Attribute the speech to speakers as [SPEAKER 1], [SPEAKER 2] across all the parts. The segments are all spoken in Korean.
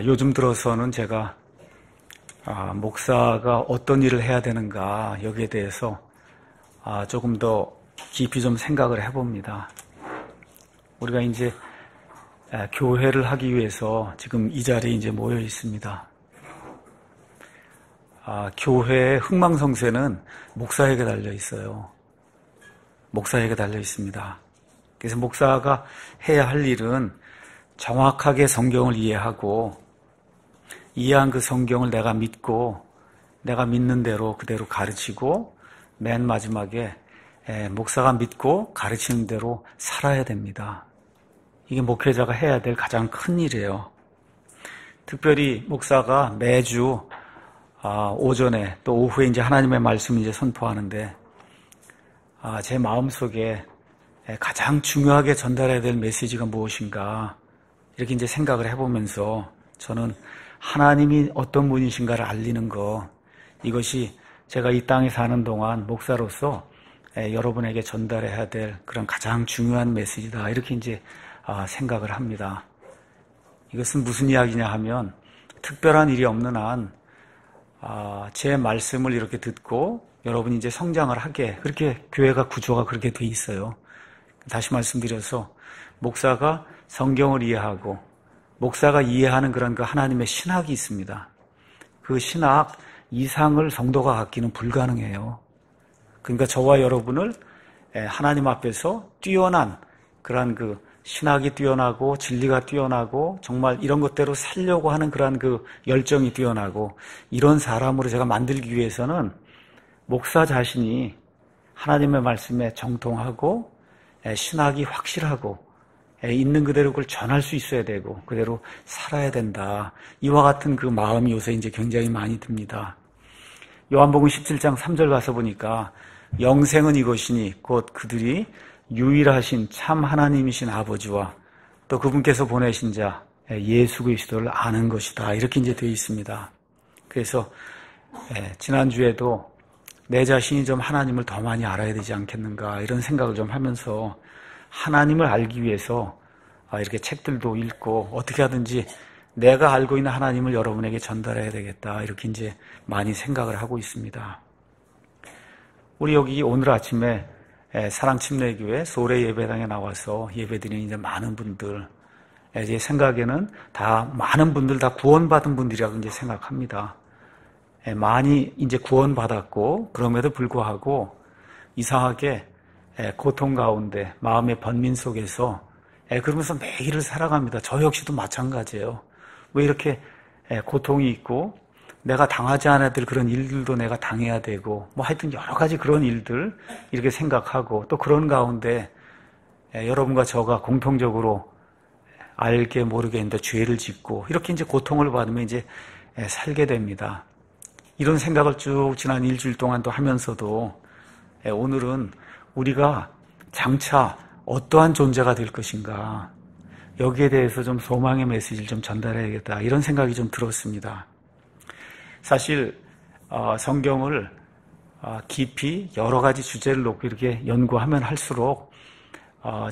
[SPEAKER 1] 요즘 들어서는 제가 목사가 어떤 일을 해야 되는가 여기에 대해서 조금 더 깊이 좀 생각을 해봅니다. 우리가 이제 교회를 하기 위해서 지금 이 자리에 이제 모여 있습니다. 교회의 흥망성쇠는 목사에게 달려 있어요. 목사에게 달려 있습니다. 그래서 목사가 해야 할 일은 정확하게 성경을 이해하고 이해한 그 성경을 내가 믿고 내가 믿는 대로 그대로 가르치고 맨 마지막에 목사가 믿고 가르치는 대로 살아야 됩니다. 이게 목회자가 해야 될 가장 큰 일이에요. 특별히 목사가 매주 오전에 또 오후에 이제 하나님의 말씀을 이제 선포하는데 제 마음속에 가장 중요하게 전달해야 될 메시지가 무엇인가 이렇게 이제 생각을 해보면서 저는 하나님이 어떤 분이신가를 알리는 것, 이것이 제가 이 땅에 사는 동안 목사로서 여러분에게 전달해야 될 그런 가장 중요한 메시지다 이렇게 이제 생각을 합니다. 이것은 무슨 이야기냐 하면 특별한 일이 없는 한 제 말씀을 이렇게 듣고 여러분이 이제 성장을 하게 그렇게 교회가 구조가 그렇게 돼 있어요. 다시 말씀드려서 목사가 성경을 이해하고 목사가 이해하는 그런 그 하나님의 신학이 있습니다. 그 신학 이상을 성도가 갖기는 불가능해요. 그러니까 저와 여러분을 하나님 앞에서 뛰어난 그런 그 신학이 뛰어나고 진리가 뛰어나고 정말 이런 것대로 살려고 하는 그런 그 열정이 뛰어나고 이런 사람으로 제가 만들기 위해서는 목사 자신이 하나님의 말씀에 정통하고 신학이 확실하고 있는 그대로 그걸 전할 수 있어야 되고 그대로 살아야 된다. 이와 같은 그 마음이 요새 이제 굉장히 많이 듭니다. 요한복음 17장 3절 가서 보니까 영생은 이것이니 곧 그들이 유일하신 참 하나님이신 아버지와 또 그분께서 보내신 자 예수 그리스도를 아는 것이다. 이렇게 이제 되어 있습니다. 그래서 지난주에도 내 자신이 좀 하나님을 더 많이 알아야 되지 않겠는가 이런 생각을 좀 하면서 하나님을 알기 위해서 이렇게 책들도 읽고 어떻게 하든지 내가 알고 있는 하나님을 여러분에게 전달해야 되겠다 이렇게 이제 많이 생각을 하고 있습니다. 우리 여기 오늘 아침에 사랑침례교회 소래 예배당에 나와서 예배드리는 이제 많은 분들 제 생각에는 다 많은 분들 다 구원받은 분들이라고 이제 생각합니다. 많이 이제 구원받았고 그럼에도 불구하고 이상하게 고통 가운데 마음의 번민 속에서 그러면서 매일을 살아갑니다. 저 역시도 마찬가지예요. 왜 이렇게 고통이 있고 내가 당하지 않아야 될 그런 일들도 내가 당해야 되고 뭐 하여튼 여러 가지 그런 일들 이렇게 생각하고 또 그런 가운데 여러분과 저가 공통적으로 알게 모르게 이제 죄를 짓고 이렇게 이제 고통을 받으면 이제 살게 됩니다. 이런 생각을 쭉 지난 일주일 동안 또 하면서도 오늘은 우리가 장차 어떠한 존재가 될 것인가 여기에 대해서 좀 소망의 메시지를 좀 전달해야겠다 이런 생각이 좀 들었습니다. 사실 성경을 깊이 여러 가지 주제를 놓고 이렇게 연구하면 할수록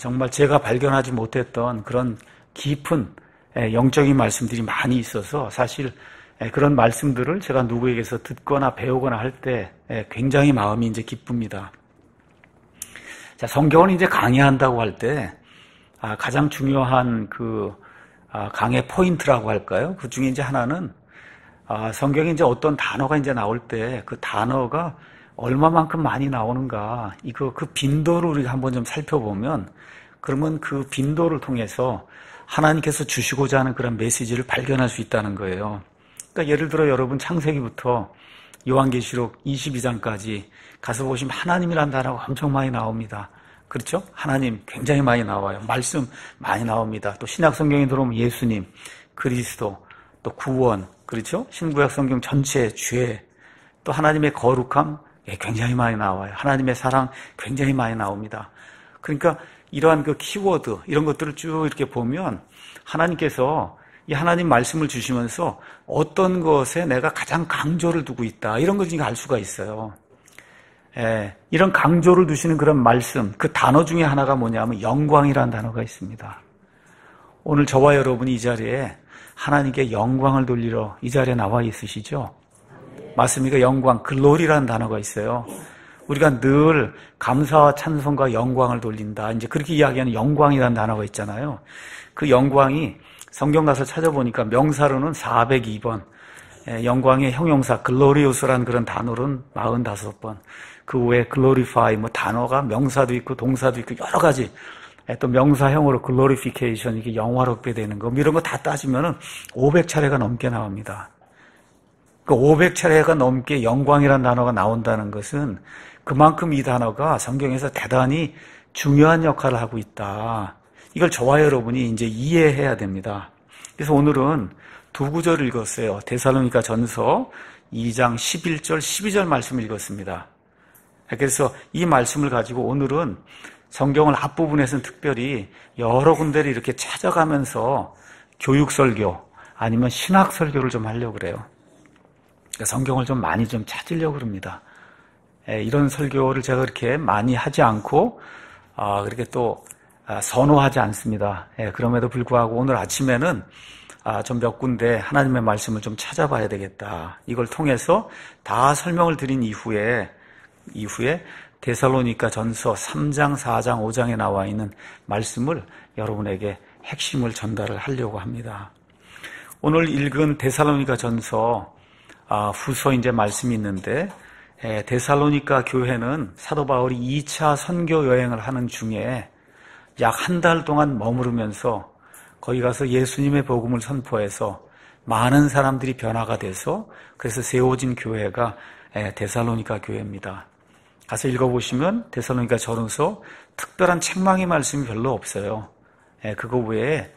[SPEAKER 1] 정말 제가 발견하지 못했던 그런 깊은 영적인 말씀들이 많이 있어서 사실 그런 말씀들을 제가 누구에게서 듣거나 배우거나 할 때 굉장히 마음이 이제 기쁩니다. 자, 성경을 이제 강의한다고 할 때 가장 중요한 그 강의 포인트라고 할까요? 그 중에 이제 하나는 성경에 이제 어떤 단어가 이제 나올 때 그 단어가 얼마만큼 많이 나오는가 그 빈도를 우리가 한번 좀 살펴보면 그러면 그 빈도를 통해서 하나님께서 주시고자 하는 그런 메시지를 발견할 수 있다는 거예요. 그러니까 예를 들어 여러분 창세기부터 요한계시록 22장까지 가서 보시면 하나님이라는 단어가 엄청 많이 나옵니다. 그렇죠? 하나님 굉장히 많이 나와요. 말씀 많이 나옵니다. 또 신약 성경에 들어오면 예수님, 그리스도, 또 구원, 그렇죠? 신구약 성경 전체 죄, 또 하나님의 거룩함 굉장히 많이 나와요. 하나님의 사랑 굉장히 많이 나옵니다. 그러니까 이러한 그 키워드 이런 것들을 쭉 이렇게 보면 하나님께서 이 하나님 말씀을 주시면서 어떤 것에 내가 가장 강조를 두고 있다 이런 걸 알 수가 있어요. 이런 강조를 두시는 그런 말씀 그 단어 중에 하나가 뭐냐면 영광이라는 단어가 있습니다. 오늘 저와 여러분이 이 자리에 하나님께 영광을 돌리러 이 자리에 나와 있으시죠? 맞습니까? 영광, 글로리라는 단어가 있어요. 우리가 늘 감사와 찬송과 영광을 돌린다. 이제 그렇게 이야기하는 영광이라는 단어가 있잖아요. 그 영광이 성경 가서 찾아보니까 명사로는 402번, 영광의 형용사 글로리우스라는 그런 단어로는 45번, 그 외에 glorify 단어가 명사도 있고 동사도 있고 여러 가지, 또 명사형으로 glorification 이게 영화롭게 되는 거 이런 거 다 따지면은 500차례가 넘게 나옵니다. 그 500차례가 넘게 영광이라는 단어가 나온다는 것은 그만큼 이 단어가 성경에서 대단히 중요한 역할을 하고 있다. 이걸 저와 여러분이 이제 이해해야 됩니다. 그래서 오늘은 두 구절을 읽었어요. 데살로니가 전서 2장 11절, 12절 말씀을 읽었습니다. 그래서 이 말씀을 가지고 오늘은 성경을 앞부분에서는 특별히 여러 군데를 이렇게 찾아가면서 교육설교 아니면 신학설교를 좀 하려고 그래요. 성경을 좀 많이 좀 찾으려고 합니다. 이런 설교를 제가 그렇게 많이 하지 않고 그렇게 또 선호하지 않습니다. 그럼에도 불구하고 오늘 아침에는 좀 몇 군데 하나님의 말씀을 좀 찾아봐야 되겠다. 이걸 통해서 다 설명을 드린 이후에 데살로니가 전서 3장, 4장, 5장에 나와 있는 말씀을 여러분에게 핵심을 전달을 하려고 합니다. 오늘 읽은 데살로니가 전서 후서 이제 말씀이 있는데 데살로니가 교회는 사도 바울이 2차 선교 여행을 하는 중에 약 한 달 동안 머무르면서 거기 가서 예수님의 복음을 선포해서 많은 사람들이 변화가 돼서 그래서 세워진 교회가 데살로니가 교회입니다. 가서 읽어보시면 데살로니가 전서 특별한 책망의 말씀이 별로 없어요. 그거 외에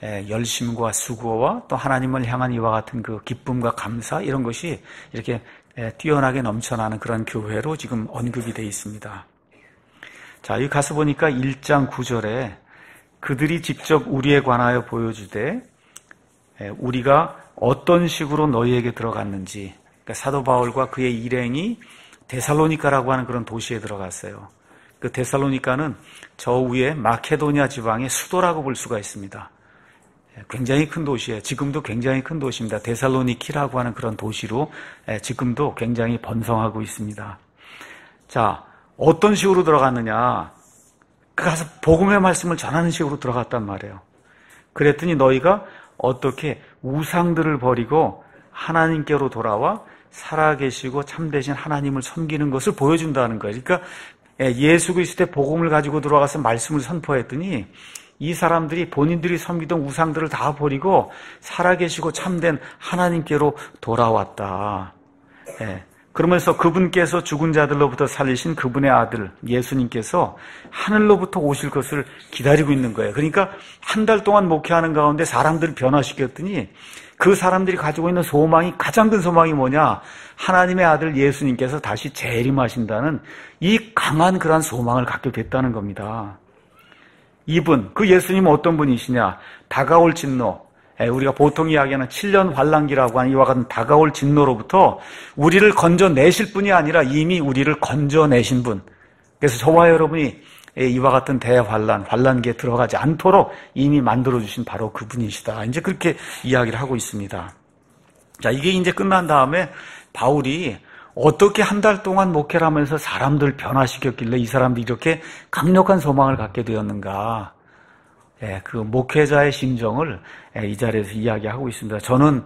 [SPEAKER 1] 열심과 수고와 또 하나님을 향한 이와 같은 그 기쁨과 감사 이런 것이 이렇게 뛰어나게 넘쳐나는 그런 교회로 지금 언급이 되어 있습니다. 자, 여기 가서 보니까 1장 9절에 그들이 직접 우리에 관하여 보여주되 우리가 어떤 식으로 너희에게 들어갔는지, 그러니까 사도 바울과 그의 일행이 데살로니가라고 하는 그런 도시에 들어갔어요. 그 데살로니가는 저 위에 마케도니아 지방의 수도라고 볼 수가 있습니다. 굉장히 큰 도시예요. 지금도 굉장히 큰 도시입니다. 데살로니키라고 하는 그런 도시로 지금도 굉장히 번성하고 있습니다. 자, 어떤 식으로 들어갔느냐? 가서 복음의 말씀을 전하는 식으로 들어갔단 말이에요. 그랬더니 너희가 어떻게 우상들을 버리고 하나님께로 돌아와 살아계시고 참되신 하나님을 섬기는 것을 보여준다는 거예요. 그러니까 예수 그리스도의 복음을 가지고 들어가서 말씀을 선포했더니 이 사람들이 본인들이 섬기던 우상들을 다 버리고 살아계시고 참된 하나님께로 돌아왔다. 그러면서 그분께서 죽은 자들로부터 살리신 그분의 아들 예수님께서 하늘로부터 오실 것을 기다리고 있는 거예요. 그러니까 한 달 동안 목회하는 가운데 사람들을 변화시켰더니 그 사람들이 가지고 있는 소망이 가장 큰 소망이 뭐냐? 하나님의 아들 예수님께서 다시 재림하신다는 이 강한 그러한 소망을 갖게 됐다는 겁니다. 이분, 그 예수님은 어떤 분이시냐? 다가올 진노, 우리가 보통 이야기하는 7년 환란기라고 하는 이와 같은 다가올 진노로부터 우리를 건져내실 분이 아니라 이미 우리를 건져내신 분. 그래서 저와 여러분이 이와 같은 대환란, 환란기에 들어가지 않도록 이미 만들어주신 바로 그분이시다. 이제 그렇게 이야기를 하고 있습니다. 자, 이게 이제 끝난 다음에 바울이 어떻게 한 달 동안 목회를 하면서 사람들 변화시켰길래 이 사람들이 이렇게 강력한 소망을 갖게 되었는가. 그 목회자의 심정을 이 자리에서 이야기하고 있습니다. 저는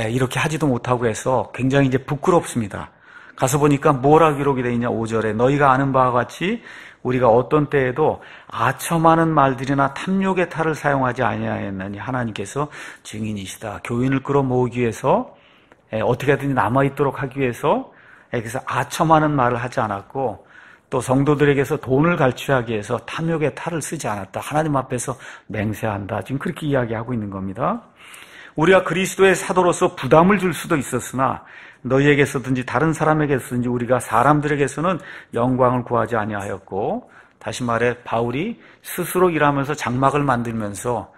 [SPEAKER 1] 이렇게 하지도 못하고 해서 굉장히 이제 부끄럽습니다. 가서 보니까 뭐라 기록이 되어 있냐 5절에 너희가 아는 바와 같이 우리가 어떤 때에도 아첨하는 말들이나 탐욕의 탈을 사용하지 아니하였나니 하나님께서 증인이시다. 교인을 끌어모으기 위해서 어떻게 하든지 남아있도록 하기 위해서 그래서 아첨하는 말을 하지 않았고 또 성도들에게서 돈을 갈취하기 위해서 탐욕의 탈을 쓰지 않았다. 하나님 앞에서 맹세한다. 지금 그렇게 이야기하고 있는 겁니다. 우리가 그리스도의 사도로서 부담을 줄 수도 있었으나 너희에게서든지 다른 사람에게서든지 우리가 사람들에게서는 영광을 구하지 아니하였고 다시 말해 바울이 스스로 일하면서 장막을 만들면서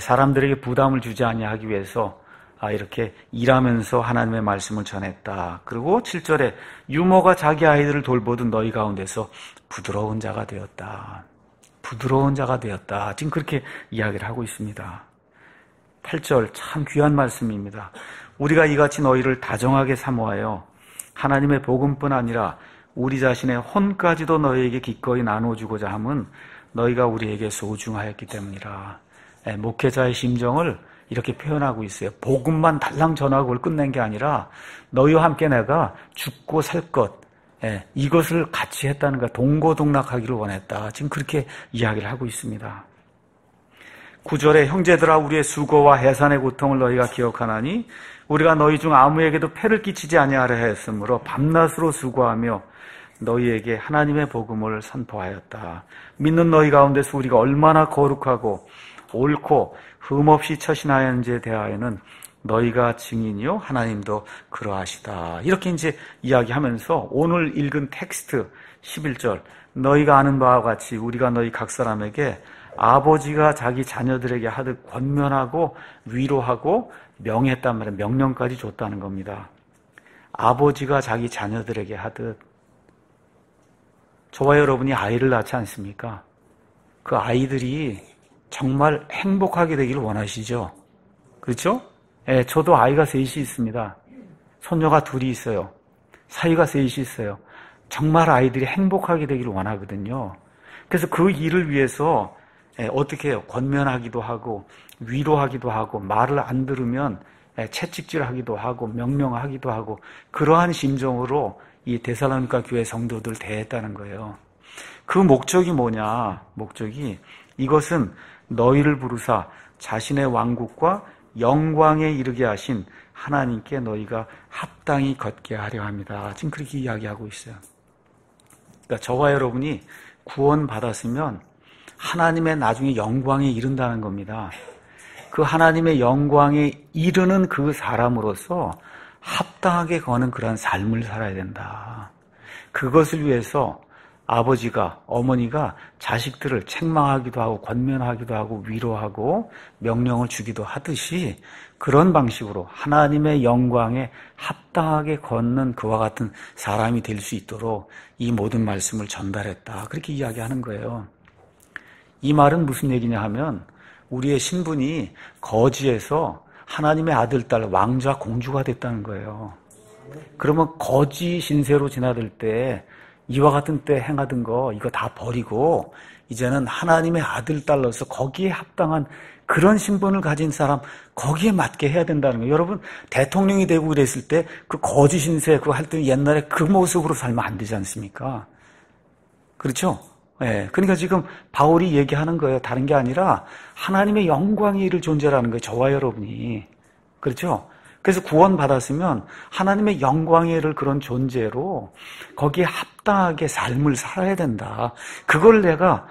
[SPEAKER 1] 사람들에게 부담을 주지 아니하기 위해서 이렇게 일하면서 하나님의 말씀을 전했다. 그리고 7절에 유모가 자기 아이들을 돌보던 너희 가운데서 부드러운 자가 되었다. 부드러운 자가 되었다. 지금 그렇게 이야기를 하고 있습니다. 8절 참 귀한 말씀입니다. 우리가 이같이 너희를 다정하게 사모하여 하나님의 복음뿐 아니라 우리 자신의 혼까지도 너희에게 기꺼이 나눠주고자 함은 너희가 우리에게 소중하였기 때문이라. 목회자의 심정을 이렇게 표현하고 있어요. 복음만 달랑 전하고 그걸 끝낸 게 아니라 너희와 함께 내가 죽고 살 것, 이것을 같이 했다는 거야. 동고동락하기를 원했다. 지금 그렇게 이야기를 하고 있습니다. 9절에 형제들아 우리의 수고와 해산의 고통을 너희가 기억하나니 우리가 너희 중 아무에게도 폐를 끼치지 아니하려 했으므로 밤낮으로 수고하며 너희에게 하나님의 복음을 선포하였다. 믿는 너희 가운데서 우리가 얼마나 거룩하고 옳고 흠없이 처신하였는지에 대하여는 너희가 증인이요 하나님도 그러하시다. 이렇게 이제 이야기하면서 오늘 읽은 텍스트 11절 너희가 아는 바와 같이 우리가 너희 각 사람에게 아버지가 자기 자녀들에게 하듯 권면하고 위로하고 명했단 말이에요. 명령까지 줬다는 겁니다. 아버지가 자기 자녀들에게 하듯. 저와 여러분이 아이를 낳지 않습니까? 그 아이들이 정말 행복하게 되기를 원하시죠? 그렇죠? 저도 아이가 셋이 있습니다. 손녀가 둘이 있어요. 사위가 셋이 있어요. 정말 아이들이 행복하게 되기를 원하거든요. 그래서 그 일을 위해서 어떻게 해요? 권면하기도 하고 위로하기도 하고 말을 안 들으면 채찍질하기도 하고 명령하기도 하고 그러한 심정으로 이 데살로니가 교회 성도들 대했다는 거예요. 그 목적이 뭐냐? 목적이 이것은 너희를 부르사 자신의 왕국과 영광에 이르게 하신 하나님께 너희가 합당히 걷게 하려 합니다. 지금 그렇게 이야기하고 있어요. 그러니까 저와 여러분이 구원받았으면 하나님의 나중에 영광에 이른다는 겁니다. 그 하나님의 영광에 이르는 그 사람으로서 합당하게 거는 그런 삶을 살아야 된다. 그것을 위해서 아버지가, 어머니가 자식들을 책망하기도 하고 권면하기도 하고 위로하고 명령을 주기도 하듯이 그런 방식으로 하나님의 영광에 합당하게 걷는 그와 같은 사람이 될 수 있도록 이 모든 말씀을 전달했다. 그렇게 이야기하는 거예요. 이 말은 무슨 얘기냐 하면 우리의 신분이 거지에서 하나님의 아들, 딸, 왕자, 공주가 됐다는 거예요. 그러면 거지 신세로 지나들 때 이와 같은 때 행하던 거 이거 다 버리고 이제는 하나님의 아들, 딸로서 거기에 합당한 그런 신분을 가진 사람 거기에 맞게 해야 된다는 거예요. 여러분 대통령이 되고 그랬을 때 그 거지 신세 그거 할 때 옛날에 그 모습으로 살면 안 되지 않습니까? 그렇죠? 그러니까 지금 바울이 얘기하는 거예요. 다른 게 아니라 하나님의 영광이 이를 존재라는 거예요. 저와 여러분이. 그렇죠? 그래서 구원받았으면 하나님의 영광에 이를 그런 존재로 거기에 합당하게 삶을 살아야 된다. 그걸 내가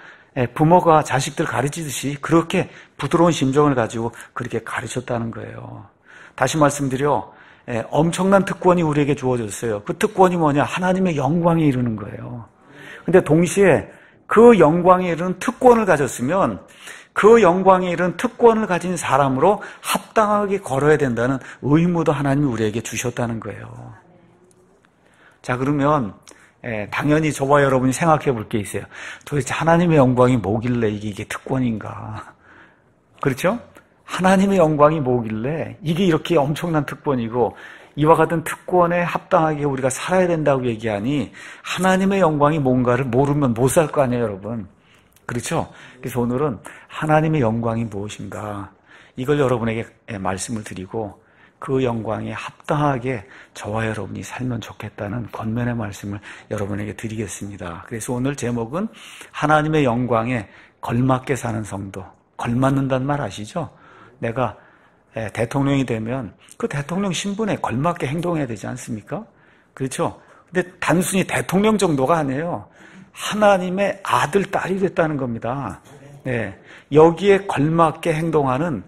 [SPEAKER 1] 부모가 자식들 가르치듯이 그렇게 부드러운 심정을 가지고 그렇게 가르쳤다는 거예요. 다시 말씀드려 엄청난 특권이 우리에게 주어졌어요. 그 특권이 뭐냐? 하나님의 영광에 이르는 거예요. 근데 동시에 그 영광에 이르는 특권을 가졌으면 그 영광에 이르는 특권을 가진 사람으로 합당하게 걸어야 된다는 의무도 하나님이 우리에게 주셨다는 거예요. 자, 그러면 당연히 저와 여러분이 생각해 볼 게 있어요. 도대체 하나님의 영광이 뭐길래 이게 특권인가? 그렇죠? 하나님의 영광이 뭐길래 이게 이렇게 엄청난 특권이고 이와 같은 특권에 합당하게 우리가 살아야 된다고 얘기하니 하나님의 영광이 뭔가를 모르면 못 살 거 아니에요, 여러분. 그렇죠? 그래서 오늘은 하나님의 영광이 무엇인가 이걸 여러분에게 말씀을 드리고 그 영광에 합당하게 저와 여러분이 살면 좋겠다는 권면의 말씀을 여러분에게 드리겠습니다. 그래서 오늘 제목은 하나님의 영광에 걸맞게 사는 성도. 걸맞는다는 말 아시죠? 내가 대통령이 되면 그 대통령 신분에 걸맞게 행동해야 되지 않습니까? 그렇죠? 근데 단순히 대통령 정도가 아니에요. 하나님의 아들, 딸이 됐다는 겁니다. 여기에 걸맞게 행동하는,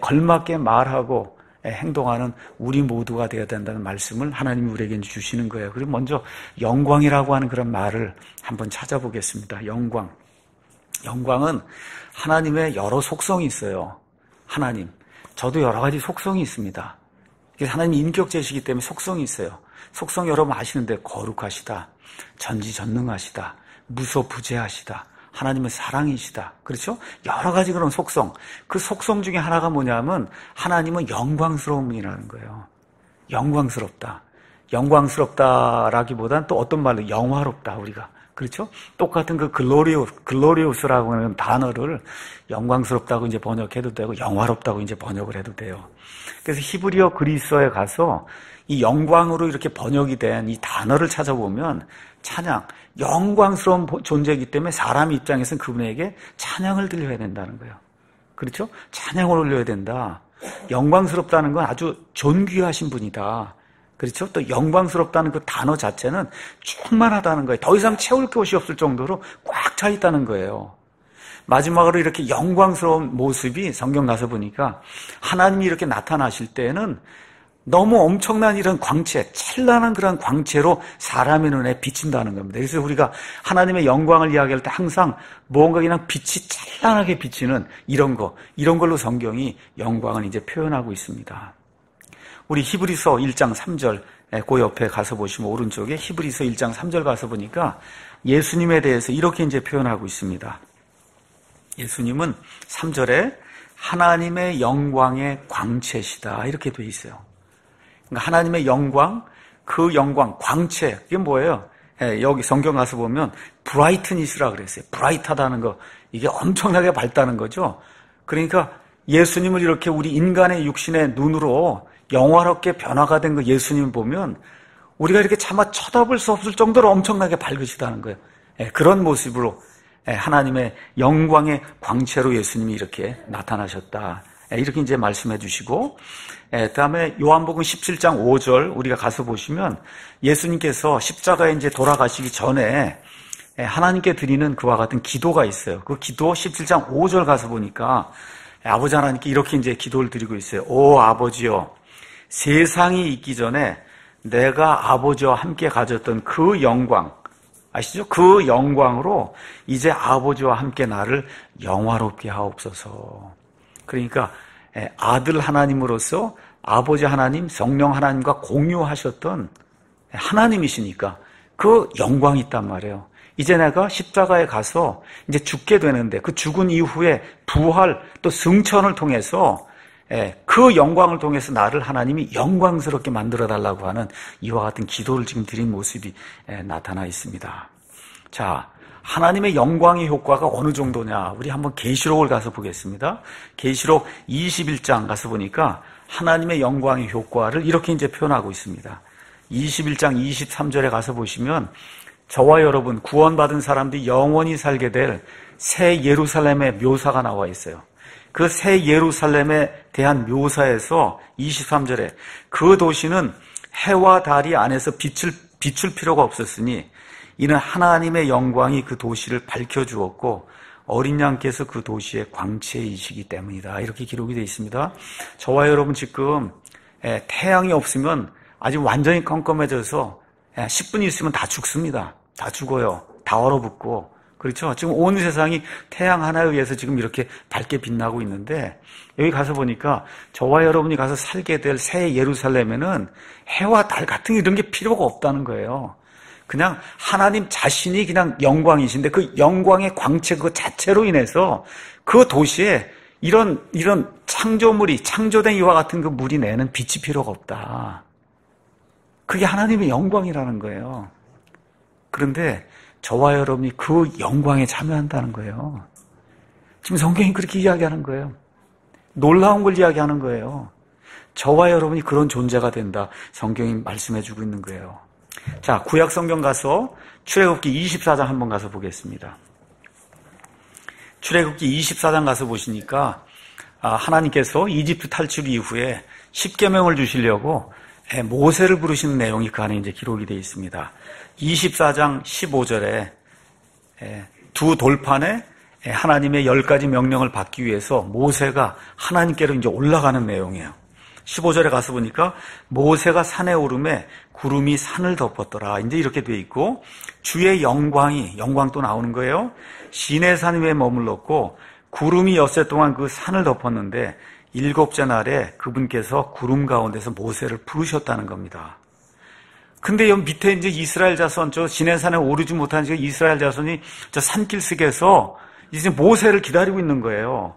[SPEAKER 1] 걸맞게 말하고 행동하는 우리 모두가 되어야 된다는 말씀을 하나님이 우리에게 주시는 거예요. 그리고 먼저 영광이라고 하는 그런 말을 한번 찾아보겠습니다. 영광. 영광은 하나님의 여러 속성이 있어요. 하나님. 저도 여러 가지 속성이 있습니다. 그래서 하나님 인격체시기 때문에 속성이 있어요. 속성 여러분 아시는데 거룩하시다, 전지전능하시다, 무소부재하시다, 하나님은 사랑이시다. 그렇죠? 여러 가지 그런 속성. 그 속성 중에 하나가 뭐냐면 하나님은 영광스러운 분이라는 거예요. 영광스럽다. 영광스럽다라기보다는 또 어떤 말로 영화롭다, 우리가. 그렇죠? 똑같은 그 글로리우스라고 하는 단어를 영광스럽다고 이제 번역해도 되고 영화롭다고 이제 번역을 해도 돼요. 그래서 히브리어 그리스어에 가서 이 영광으로 이렇게 번역이 된 이 단어를 찾아보면 찬양, 영광스러운 존재이기 때문에 사람 입장에서는 그분에게 찬양을 들려야 된다는 거예요. 그렇죠? 찬양을 올려야 된다. 영광스럽다는 건 아주 존귀하신 분이다. 그렇죠? 또 영광스럽다는 그 단어 자체는 충만하다는 거예요. 더 이상 채울 것이 없을 정도로 꽉 차 있다는 거예요. 마지막으로 이렇게 영광스러운 모습이 성경 가서 보니까 하나님이 이렇게 나타나실 때는 너무 엄청난 이런 광채, 찬란한 그런 광채로 사람의 눈에 비친다는 겁니다. 그래서 우리가 하나님의 영광을 이야기할 때 항상 뭔가 그냥 빛이 찬란하게 비치는 이런 걸로 성경이 영광을 이제 표현하고 있습니다. 우리 히브리서 1장 3절, 그 옆에 가서 보시면 오른쪽에 히브리서 1장 3절 가서 보니까 예수님에 대해서 이렇게 이제 표현하고 있습니다. 예수님은 3절에 하나님의 영광의 광채시다. 이렇게 되어 있어요. 그러니까 하나님의 영광, 그 영광, 광채, 이게 뭐예요? 여기 성경 가서 보면 브라이트니스라 그랬어요. 브라이트하다는 거, 이게 엄청나게 밝다는 거죠. 그러니까 예수님을 이렇게 우리 인간의 육신의 눈으로 영화롭게 변화가 된 그 예수님 보면 우리가 이렇게 차마 쳐다볼 수 없을 정도로 엄청나게 밝으시다는 거예요. 그런 모습으로 하나님의 영광의 광채로 예수님이 이렇게 나타나셨다. 이렇게 이제 말씀해 주시고, 그다음에 요한복음 17장 5절 우리가 가서 보시면 예수님께서 십자가에 이제 돌아가시기 전에 하나님께 드리는 그와 같은 기도가 있어요. 그 기도 17장 5절 가서 보니까 아버지 하나님께 이렇게 이제 기도를 드리고 있어요. 오 아버지여, 세상이 있기 전에 내가 아버지와 함께 가졌던 그 영광, 아시죠? 그 영광으로 이제 아버지와 함께 나를 영화롭게 하옵소서. 그러니까 아들 하나님으로서 아버지 하나님, 성령 하나님과 공유하셨던 하나님이시니까 그 영광이 있단 말이에요. 이제 내가 십자가에 가서 이제 죽게 되는데 그 죽은 이후에 부활 또 승천을 통해서 그 영광을 통해서 나를 하나님이 영광스럽게 만들어달라고 하는 이와 같은 기도를 지금 드린 모습이 나타나 있습니다. 자, 하나님의 영광의 효과가 어느 정도냐? 우리 한번 계시록을 가서 보겠습니다. 계시록 21장 가서 보니까 하나님의 영광의 효과를 이렇게 이제 표현하고 있습니다. 21장 23절에 가서 보시면 저와 여러분 구원받은 사람들이 영원히 살게 될 새 예루살렘의 묘사가 나와 있어요. 그 새 예루살렘에 대한 묘사에서 23절에 그 도시는 해와 달이 안에서 비출 필요가 없었으니 이는 하나님의 영광이 그 도시를 밝혀주었고 어린 양께서 그 도시의 광채이시기 때문이다. 이렇게 기록이 되어 있습니다. 저와 여러분 지금 태양이 없으면 아주 완전히 깜깜해져서 10분 있으면 다 죽습니다. 다 죽어요. 다 얼어붙고. 그렇죠? 지금 온 세상이 태양 하나에 의해서 지금 이렇게 밝게 빛나고 있는데 여기 가서 보니까 저와 여러분이 가서 살게 될 새 예루살렘에는 해와 달 같은 이런 게 필요가 없다는 거예요. 그냥 하나님 자신이 그냥 영광이신데 그 영광의 광채 그 자체로 인해서 그 도시에 이런 창조물이 창조된 이와 같은 그 물이 내는 빛이 필요가 없다. 그게 하나님의 영광이라는 거예요. 그런데 저와 여러분이 그 영광에 참여한다는 거예요. 지금 성경이 그렇게 이야기하는 거예요. 놀라운 걸 이야기하는 거예요. 저와 여러분이 그런 존재가 된다. 성경이 말씀해주고 있는 거예요. 자, 구약 성경 가서 출애굽기 24장 한번 가서 보겠습니다. 출애굽기 24장 가서 보시니까 하나님께서 이집트 탈출 이후에 십계명을 주시려고 모세를 부르시는 내용이 그 안에 이제 기록이 되어 있습니다. 24장 15절에 두 돌판에 하나님의 10가지 명령을 받기 위해서 모세가 하나님께로 이제 올라가는 내용이에요. 15절에 가서 보니까 모세가 산에 오르매 구름이 산을 덮었더라. 이제 이렇게 돼 있고 주의 영광 또 나오는 거예요. 시내산 위에 머물렀고 구름이 엿새 동안 그 산을 덮었는데 7째 날에 그분께서 구름 가운데서 모세를 부르셨다는 겁니다. 근데 여기 밑에 이제 이스라엘 자손, 저 시내산에 오르지 못한 이스라엘 자손이 저 산길석에서 이제 모세를 기다리고 있는 거예요.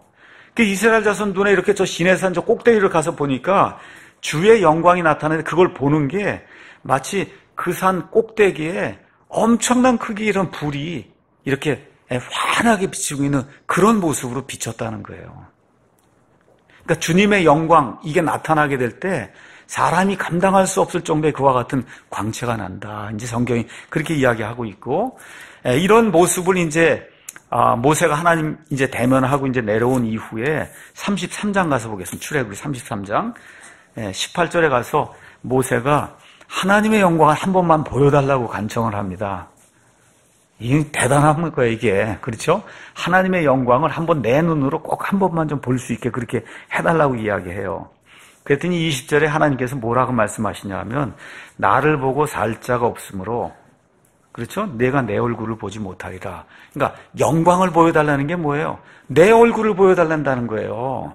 [SPEAKER 1] 그 이스라엘 자손 눈에 이렇게 저 시내산 저 꼭대기를 가서 보니까 주의 영광이 나타나는데 그걸 보는 게 마치 그 산 꼭대기에 엄청난 크기 이런 불이 이렇게 환하게 비치고 있는 그런 모습으로 비쳤다는 거예요. 그러니까 주님의 영광 이게 나타나게 될 때 사람이 감당할 수 없을 정도의 그와 같은 광채가 난다. 이제 성경이 그렇게 이야기하고 있고, 이런 모습을 이제 모세가 하나님 이제 대면하고 이제 내려온 이후에 33장 가서 보겠습니다. 출애굽기 33장 18절에 가서 모세가 하나님의 영광을 한 번만 보여달라고 간청을 합니다. 이게 대단한 거예요, 이게. 그렇죠? 하나님의 영광을 한번 내 눈으로 꼭 한 번만 좀 볼 수 있게 그렇게 해달라고 이야기해요. 그랬더니 20절에 하나님께서 뭐라고 말씀하시냐 하면, 나를 보고 살 자가 없으므로, 그렇죠? 내가 내 얼굴을 보지 못하리라. 그러니까 영광을 보여달라는 게 뭐예요? 내 얼굴을 보여달란다는 거예요.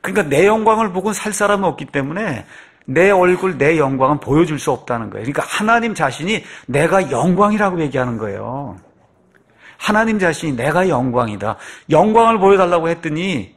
[SPEAKER 1] 그러니까 내 영광을 보고는 살 사람은 없기 때문에 내 얼굴, 내 영광은 보여줄 수 없다는 거예요. 그러니까 하나님 자신이 내가 영광이라고 얘기하는 거예요. 하나님 자신이 내가 영광이다. 영광을 보여달라고 했더니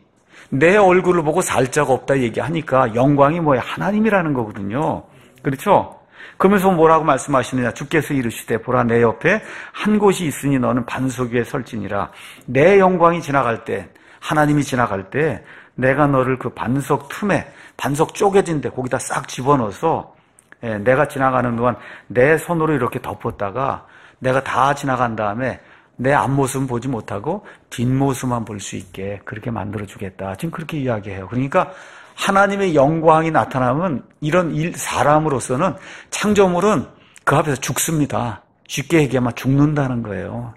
[SPEAKER 1] 내 얼굴을 보고 살 자가 없다 얘기하니까 영광이 뭐예요? 하나님이라는 거거든요. 그렇죠? 그러면서 뭐라고 말씀하시느냐? 주께서 이르시되 보라 내 옆에 한 곳이 있으니 너는 반석 위에 설지니라. 내 영광이 지나갈 때, 하나님이 지나갈 때 내가 너를 그 반석 틈에, 반석 쪼개진 데 거기다 싹 집어넣어서 내가 지나가는 동안 내 손으로 이렇게 덮었다가 내가 다 지나간 다음에 내 앞모습은 보지 못하고 뒷모습만 볼 수 있게 그렇게 만들어주겠다. 지금 그렇게 이야기해요. 그러니까 하나님의 영광이 나타나면 이런 사람으로서는 창조물은 그 앞에서 죽습니다. 쉽게 얘기하면 죽는다는 거예요.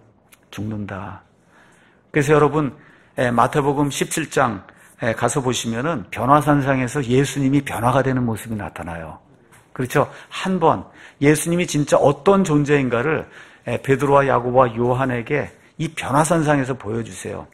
[SPEAKER 1] 죽는다. 그래서 여러분 마태복음 17장 가서 보시면은 변화산상에서 예수님이 변화가 되는 모습이 나타나요. 그렇죠? 한 번 예수님이 진짜 어떤 존재인가를 베드로와 야고보와 요한에게 이 변화산상에서 보여주세요.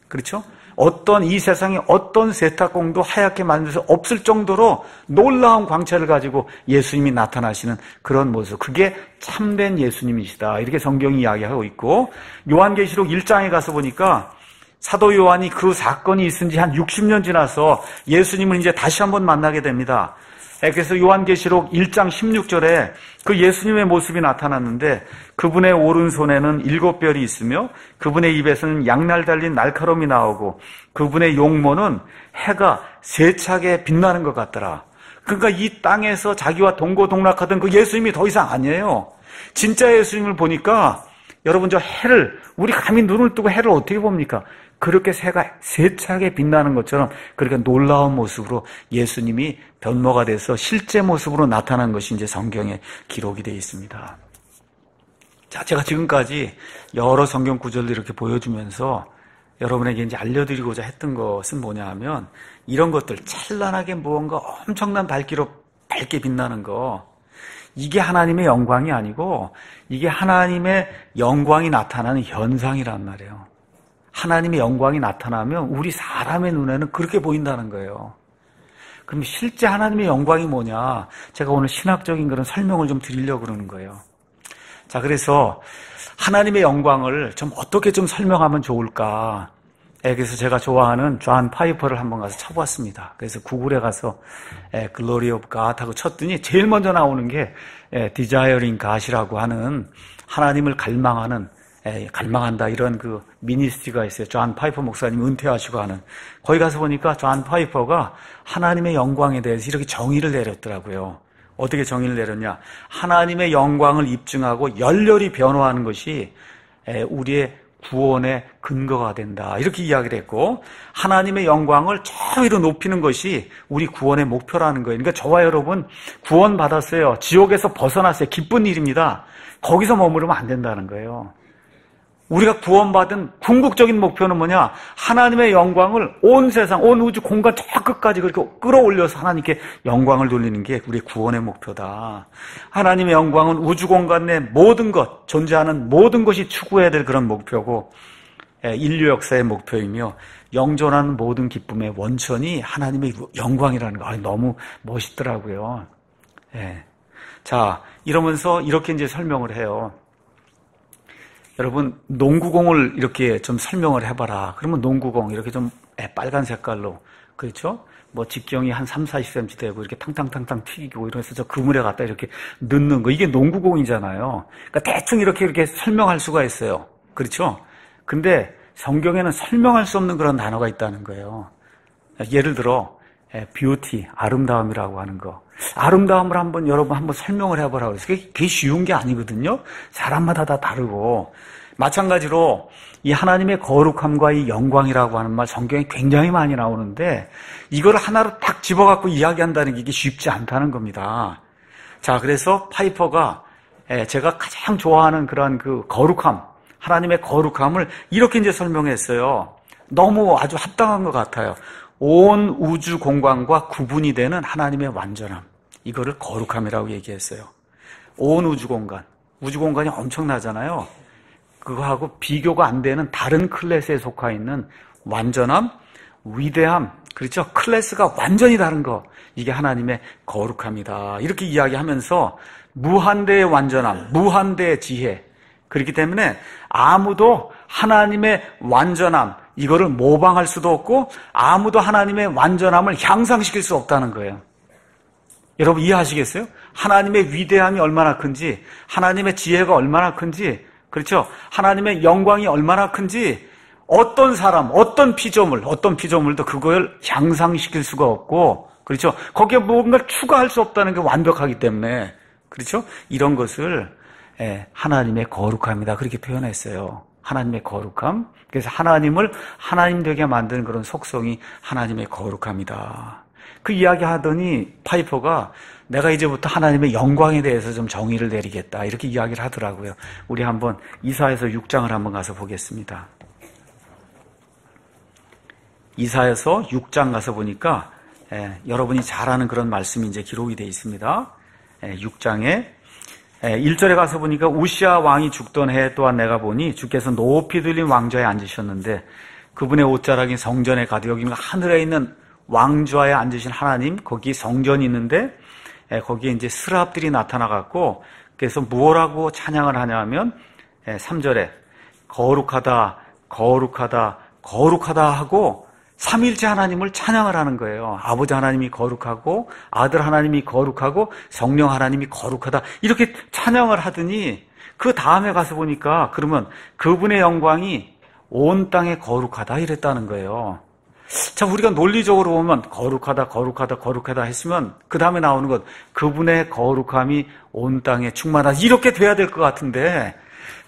[SPEAKER 1] 그렇죠? 어떤 이 세상에 어떤 세탁공도 하얗게 만들 수 없을 정도로 놀라운 광채를 가지고 예수님이 나타나시는 그런 모습. 그게 참된 예수님이시다. 이렇게 성경이 이야기하고 있고, 요한계시록 1장에 가서 보니까 사도 요한이 그 사건이 있은 지 한 60년 지나서 예수님을 이제 다시 한번 만나게 됩니다. 그래서 요한계시록 1장 16절에 그 예수님의 모습이 나타났는데 그분의 오른손에는 7별이 있으며 그분의 입에서는 양날 달린 날카로움이 나오고 그분의 용모는 해가 세차게 빛나는 것 같더라. 그러니까 이 땅에서 자기와 동고동락하던 그 예수님이 더 이상 아니에요. 진짜 예수님을 보니까 여러분 저 해를 우리 감히 눈을 뜨고 해를 어떻게 봅니까? 그렇게 새가 세차게 빛나는 것처럼 그렇게 놀라운 모습으로 예수님이 변모가 돼서 실제 모습으로 나타난 것이 이제 성경에 기록이 되어 있습니다. 자, 제가 지금까지 여러 성경 구절을 이렇게 보여주면서 여러분에게 이제 알려드리고자 했던 것은 뭐냐 하면 이런 것들 찬란하게 무언가 엄청난 밝기로 밝게 빛나는 거, 이게 하나님의 영광이 아니고 이게 하나님의 영광이 나타나는 현상이란 말이에요. 하나님의 영광이 나타나면 우리 사람의 눈에는 그렇게 보인다는 거예요. 그럼 실제 하나님의 영광이 뭐냐? 제가 오늘 신학적인 그런 설명을 좀 드리려고 그러는 거예요. 자, 그래서 하나님의 영광을 좀 어떻게 좀 설명하면 좋을까? 그래서 제가 좋아하는 존 파이퍼를 한번 가서 쳐봤습니다. 그래서 구글에 가서 Glory of God 하고 쳤더니 제일 먼저 나오는 게 Desiring God이라고 하는 하나님을 갈망한다 이런 그 미니스트리가 있어요. 존 파이퍼 목사님 은퇴하시고 하는. 거기 가서 보니까 존 파이퍼가 하나님의 영광에 대해서 이렇게 정의를 내렸더라고요. 어떻게 정의를 내렸냐? 하나님의 영광을 입증하고 열렬히 변호하는 것이 우리의 구원의 근거가 된다. 이렇게 이야기를 했고, 하나님의 영광을 저 위로 높이는 것이 우리 구원의 목표라는 거예요. 그러니까 저와 여러분 구원 받았어요. 지옥에서 벗어났어요. 기쁜 일입니다. 거기서 머무르면 안 된다는 거예요. 우리가 구원받은 궁극적인 목표는 뭐냐? 하나님의 영광을 온 세상, 온 우주 공간 저 끝까지 그렇게 끌어올려서 하나님께 영광을 돌리는 게 우리의 구원의 목표다. 하나님의 영광은 우주 공간 내 모든 것, 존재하는 모든 것이 추구해야 될 그런 목표고, 인류 역사의 목표이며 영존하는 모든 기쁨의 원천이 하나님의 영광이라는 거. 너무 멋있더라고요. 자, 이러면서 이렇게 이제 설명을 해요. 여러분, 농구공을 이렇게 좀 설명을 해봐라. 그러면 농구공 이렇게 좀 빨간 색깔로, 그렇죠? 뭐 직경이 한 3, 40cm 되고 이렇게 탕탕탕탕 튀기고 이러면서 저 그물에 갖다 이렇게 넣는 거. 이게 농구공이잖아요. 그러니까 대충 이렇게 설명할 수가 있어요. 그렇죠? 근데 성경에는 설명할 수 없는 그런 단어가 있다는 거예요. 예를 들어, 뷰티, 아름다움이라고 하는 거. 아름다움을 여러분 한번 설명을 해보라고 해서 그게 쉬운 게 아니거든요. 사람마다 다 다르고. 마찬가지로 이 하나님의 거룩함과 이 영광이라고 하는 말 성경에 굉장히 많이 나오는데 이걸 하나로 딱 집어갖고 이야기한다는 게 이게 쉽지 않다는 겁니다. 자, 그래서 파이퍼가 제가 가장 좋아하는 그런 그 거룩함, 하나님의 거룩함을 이렇게 이제 설명했어요. 너무 아주 합당한 것 같아요. 온 우주 공간과 구분이 되는 하나님의 완전함. 이거를 거룩함이라고 얘기했어요. 온 우주 공간이 엄청나잖아요. 그거하고 비교가 안 되는 다른 클래스에 속해 있는 완전함, 위대함, 그렇죠? 클래스가 완전히 다른 거. 이게 하나님의 거룩함이다. 이렇게 이야기하면서 무한대의 완전함, 무한대의 지혜. 그렇기 때문에 아무도 하나님의 완전함, 이거를 모방할 수도 없고 아무도 하나님의 완전함을 향상시킬 수 없다는 거예요. 여러분 이해하시겠어요? 하나님의 위대함이 얼마나 큰지, 하나님의 지혜가 얼마나 큰지, 그렇죠? 하나님의 영광이 얼마나 큰지 어떤 사람, 어떤 피조물도 그걸 향상시킬 수가 없고, 그렇죠? 거기에 뭔가를 추가할 수 없다는 게 완벽하기 때문에, 그렇죠? 이런 것을 하나님의 거룩함이다 그렇게 표현했어요. 하나님의 거룩함. 그래서 하나님을 하나님 되게 만드는 그런 속성이 하나님의 거룩함이다. 그 이야기 하더니 파이퍼가 내가 이제부터 하나님의 영광에 대해서 좀 정의를 내리겠다 이렇게 이야기를 하더라고요. 우리 한번 이사야서 6장을 한번 가서 보겠습니다. 이사야서 6장 가서 보니까 여러분이 잘 아는 그런 말씀이 이제 기록이 되어 있습니다. 6장에 1절에 가서 보니까 우시아 왕이 죽던 해 또한 내가 보니 주께서 높이 들린 왕좌에 앉으셨는데 그분의 옷자락이 성전에 가득 여기 하늘에 있는 왕좌에 앉으신 하나님, 거기 성전이 있는데 거기에 이제 스랍들이 나타나갖고 그래서 뭐라고 찬양을 하냐면 3절에 거룩하다 거룩하다 거룩하다 하고 삼일째 하나님을 찬양을 하는 거예요. 아버지 하나님이 거룩하고 아들 하나님이 거룩하고 성령 하나님이 거룩하다 이렇게 찬양을 하더니 그 다음에 가서 보니까 그러면 그분의 영광이 온 땅에 거룩하다 이랬다는 거예요. 자, 우리가 논리적으로 보면 거룩하다 거룩하다 거룩하다 했으면 그 다음에 나오는 것 그분의 거룩함이 온 땅에 충만하다 이렇게 돼야 될 것 같은데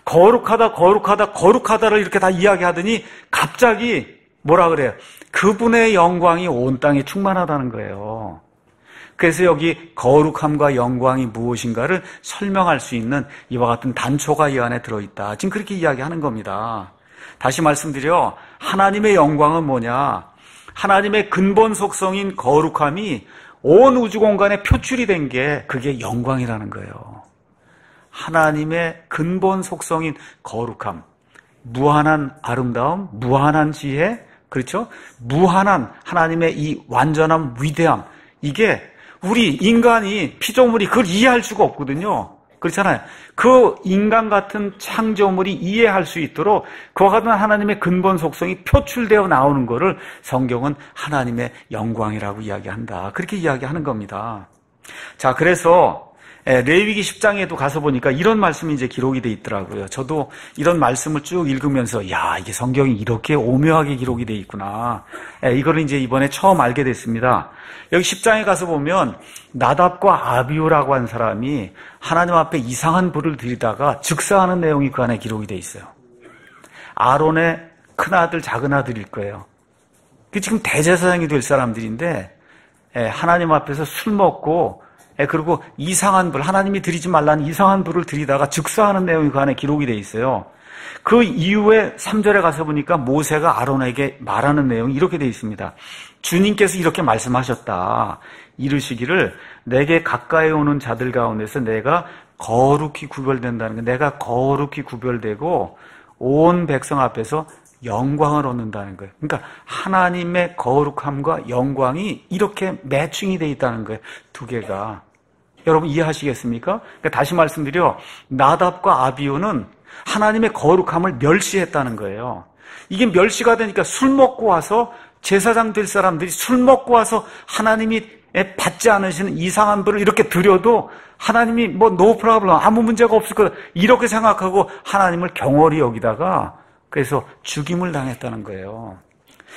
[SPEAKER 1] 거룩하다 거룩하다 거룩하다를 이렇게 다 이야기하더니 갑자기 뭐라 그래요? 그분의 영광이 온 땅에 충만하다는 거예요. 그래서 여기 거룩함과 영광이 무엇인가를 설명할 수 있는 이와 같은 단초가 이 안에 들어있다. 지금 그렇게 이야기하는 겁니다. 다시 말씀드려 하나님의 영광은 뭐냐? 하나님의 근본 속성인 거룩함이 온 우주 공간에 표출이 된 게 그게 영광이라는 거예요. 하나님의 근본 속성인 거룩함, 무한한 아름다움, 무한한 지혜, 그렇죠? 무한한 하나님의 이 완전함, 위대함, 이게 우리 인간이 피조물이 그걸 이해할 수가 없거든요. 그렇잖아요. 그 인간 같은 창조물이 이해할 수 있도록 그와 같은 하나님의 근본 속성이 표출되어 나오는 것을 성경은 하나님의 영광이라고 이야기한다. 그렇게 이야기하는 겁니다. 자, 그래서 레위기 10장에도 가서 보니까 이런 말씀이 이제 기록이 돼 있더라고요. 저도 이런 말씀을 쭉 읽으면서 야, 이게 성경이 이렇게 오묘하게 기록이 돼 있구나. 이거를 이제 이번에 처음 알게 됐습니다. 여기 10장에 가서 보면 나답과 아비후라고 한 사람이 하나님 앞에 이상한 불을 들이다가 즉사하는 내용이 그 안에 기록이 돼 있어요. 아론의 큰아들, 작은아들일 거예요. 지금 대제사장이 될 사람들인데 하나님 앞에서 술 먹고 그리고 이상한 불, 하나님이 드리지 말라는 이상한 불을 들이다가 즉사하는 내용이 그 안에 기록이 돼 있어요. 그 이후에 3절에 가서 보니까 모세가 아론에게 말하는 내용이 이렇게 돼 있습니다. 주님께서 이렇게 말씀하셨다. 이르시기를 내게 가까이 오는 자들 가운데서 내가 거룩히 구별된다는 거, 내가 거룩히 구별되고 온 백성 앞에서 영광을 얻는다는 거예요. 그러니까 하나님의 거룩함과 영광이 이렇게 매칭이 돼 있다는 거예요. 두 개가. 여러분 이해하시겠습니까? 그러니까 다시 말씀드려, 나답과 아비후는 하나님의 거룩함을 멸시했다는 거예요. 이게 멸시가 되니까 술 먹고 와서, 제사장 될 사람들이 술 먹고 와서 하나님이 받지 않으시는 이상한 불을 이렇게 드려도 하나님이 no problem, 아무 문제가 없을 거다, 이렇게 생각하고 하나님을 경홀히 여기다가 그래서 죽임을 당했다는 거예요.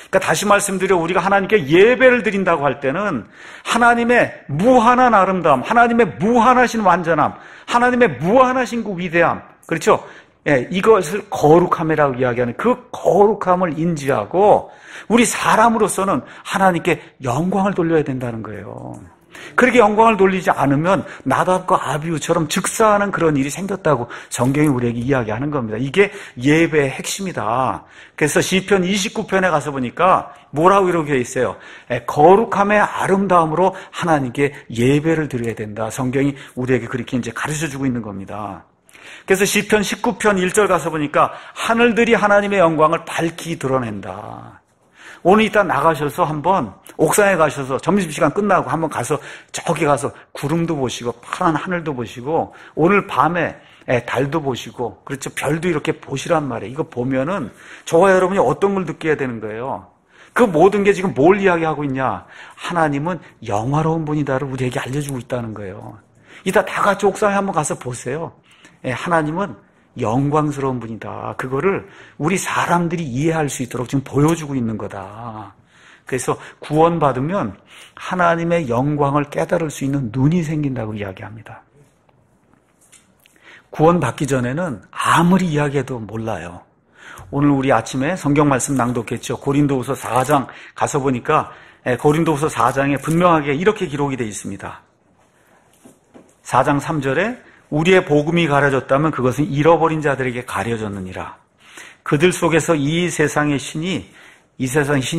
[SPEAKER 1] 그러니까 다시 말씀드려, 우리가 하나님께 예배를 드린다고 할 때는 하나님의 무한한 아름다움, 하나님의 무한하신 완전함, 하나님의 무한하신 그 위대함, 그렇죠? 예, 이것을 거룩함이라고 이야기하는 그 거룩함을 인지하고 우리 사람으로서는 하나님께 영광을 돌려야 된다는 거예요. 그렇게 영광을 돌리지 않으면 나답과 아비후처럼 즉사하는 그런 일이 생겼다고 성경이 우리에게 이야기하는 겁니다. 이게 예배의 핵심이다. 그래서 시편 29편에 가서 보니까 뭐라고 이렇게 있어요? 거룩함의 아름다움으로 하나님께 예배를 드려야 된다. 성경이 우리에게 그렇게 이제 가르쳐주고 있는 겁니다. 그래서 시편 19편 1절 가서 보니까 하늘들이 하나님의 영광을 밝히 드러낸다. 오늘 이따 나가셔서 한번 옥상에 가셔서 점심시간 끝나고 한번 가서 저기 가서 구름도 보시고 파란 하늘도 보시고 오늘 밤에 달도 보시고, 그렇죠, 별도 이렇게 보시란 말이에요. 이거 보면은 저와 여러분이 어떤 걸 느껴야 되는 거예요. 그 모든 게 지금 뭘 이야기하고 있냐? 하나님은 영화로운 분이다를 우리에게 알려주고 있다는 거예요. 이따 다 같이 옥상에 한번 가서 보세요. 하나님은 영광스러운 분이다. 그거를 우리 사람들이 이해할 수 있도록 지금 보여주고 있는 거다. 그래서 구원받으면 하나님의 영광을 깨달을 수 있는 눈이 생긴다고 이야기합니다. 구원받기 전에는 아무리 이야기해도 몰라요. 오늘 우리 아침에 성경 말씀 낭독했죠. 고린도후서 4장 가서 보니까 고린도후서 4장에 분명하게 이렇게 기록이 되어 있습니다. 4장 3절에 우리의 복음이 가려졌다면 그것은 잃어버린 자들에게 가려졌느니라. 그들 속에서 이 세상 신이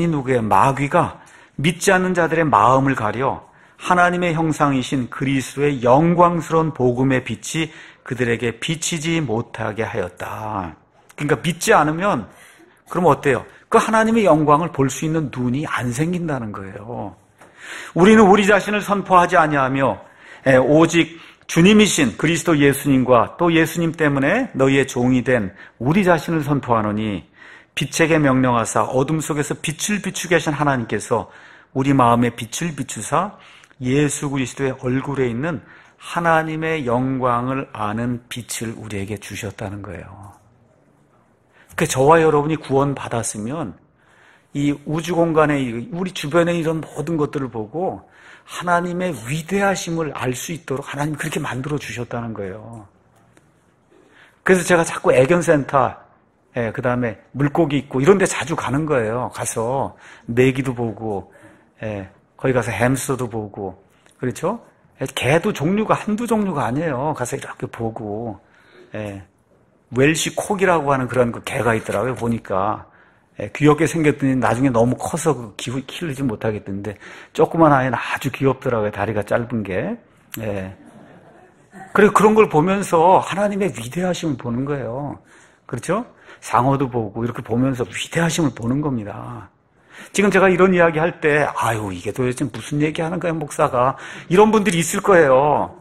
[SPEAKER 1] 누구예요? 마귀가 믿지 않는 자들의 마음을 가려 하나님의 형상이신 그리스도의 영광스러운 복음의 빛이 그들에게 비치지 못하게 하였다. 그러니까 믿지 않으면 그럼 어때요? 그 하나님의 영광을 볼 수 있는 눈이 안 생긴다는 거예요. 우리는 우리 자신을 선포하지 아니하며 오직 주님이신 그리스도 예수님과 또 예수님 때문에 너희의 종이 된 우리 자신을 선포하노니 빛에게 명령하사 어둠 속에서 빛을 비추게 하신 하나님께서 우리 마음에 빛을 비추사 예수 그리스도의 얼굴에 있는 하나님의 영광을 아는 빛을 우리에게 주셨다는 거예요. 그러니까 저와 여러분이 구원받았으면 이 우주 공간에 우리 주변에 이런 모든 것들을 보고 하나님의 위대하심을 알 수 있도록 하나님이 그렇게 만들어 주셨다는 거예요. 그래서 제가 자꾸 애견센터, 그 다음에 물고기 있고 이런 데 자주 가는 거예요. 가서 메기도 보고, 거기 가서 햄스터도 보고, 그렇죠? 개도 종류가 한두 종류가 아니에요. 가서 이렇게 보고, 웰시 콕이라고 하는 그런 그 개가 있더라고요. 보니까. 귀엽게 생겼더니 나중에 너무 커서 키우지 못하겠던데 조그만 아이는 아주 귀엽더라고요. 다리가 짧은 게. 그래, 그런 걸 보면서 하나님의 위대하심을 보는 거예요. 그렇죠? 상어도 보고 이렇게 보면서 위대하심을 보는 겁니다. 지금 제가 이런 이야기 할 때 아유 이게 도대체 무슨 얘기하는 거야 목사가, 이런 분들이 있을 거예요.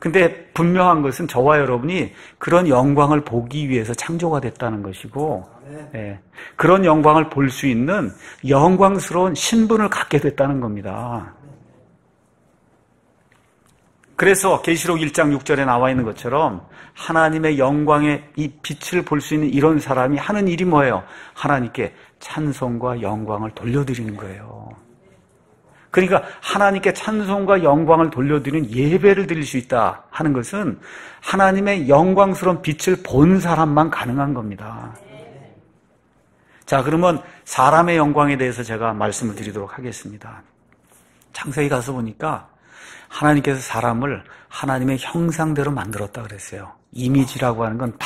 [SPEAKER 1] 근데 분명한 것은 저와 여러분이 그런 영광을 보기 위해서 창조가 됐다는 것이고, 그런 영광을 볼 수 있는 영광스러운 신분을 갖게 됐다는 겁니다. 그래서 계시록 1장 6절에 나와 있는 것처럼 하나님의 영광의 이 빛을 볼 수 있는 이런 사람이 하는 일이 뭐예요? 하나님께 찬송과 영광을 돌려드리는 거예요. 그러니까 하나님께 찬송과 영광을 돌려드리는 예배를 드릴 수 있다 하는 것은 하나님의 영광스러운 빛을 본 사람만 가능한 겁니다. 자, 그러면 사람의 영광에 대해서 제가 말씀을 드리도록 하겠습니다. 창세기 가서 보니까 하나님께서 사람을 하나님의 형상대로 만들었다 그랬어요. 이미지라고 하는 건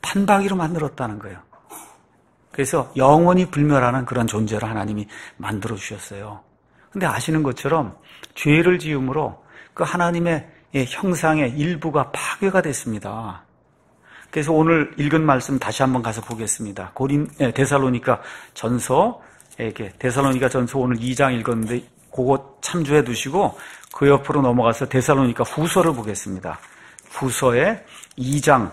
[SPEAKER 1] 판박이로 만들었다는 거예요. 그래서 영원히 불멸하는 그런 존재로 하나님이 만들어 주셨어요. 근데 아시는 것처럼 죄를 지음으로 그 하나님의 형상의 일부가 파괴가 됐습니다. 그래서 오늘 읽은 말씀 다시 한번 가서 보겠습니다. 데살로니가 전서 오늘 2장 읽었는데 그거 참조해 두시고 그 옆으로 넘어가서 데살로니가 후서를 보겠습니다. 후서의 2장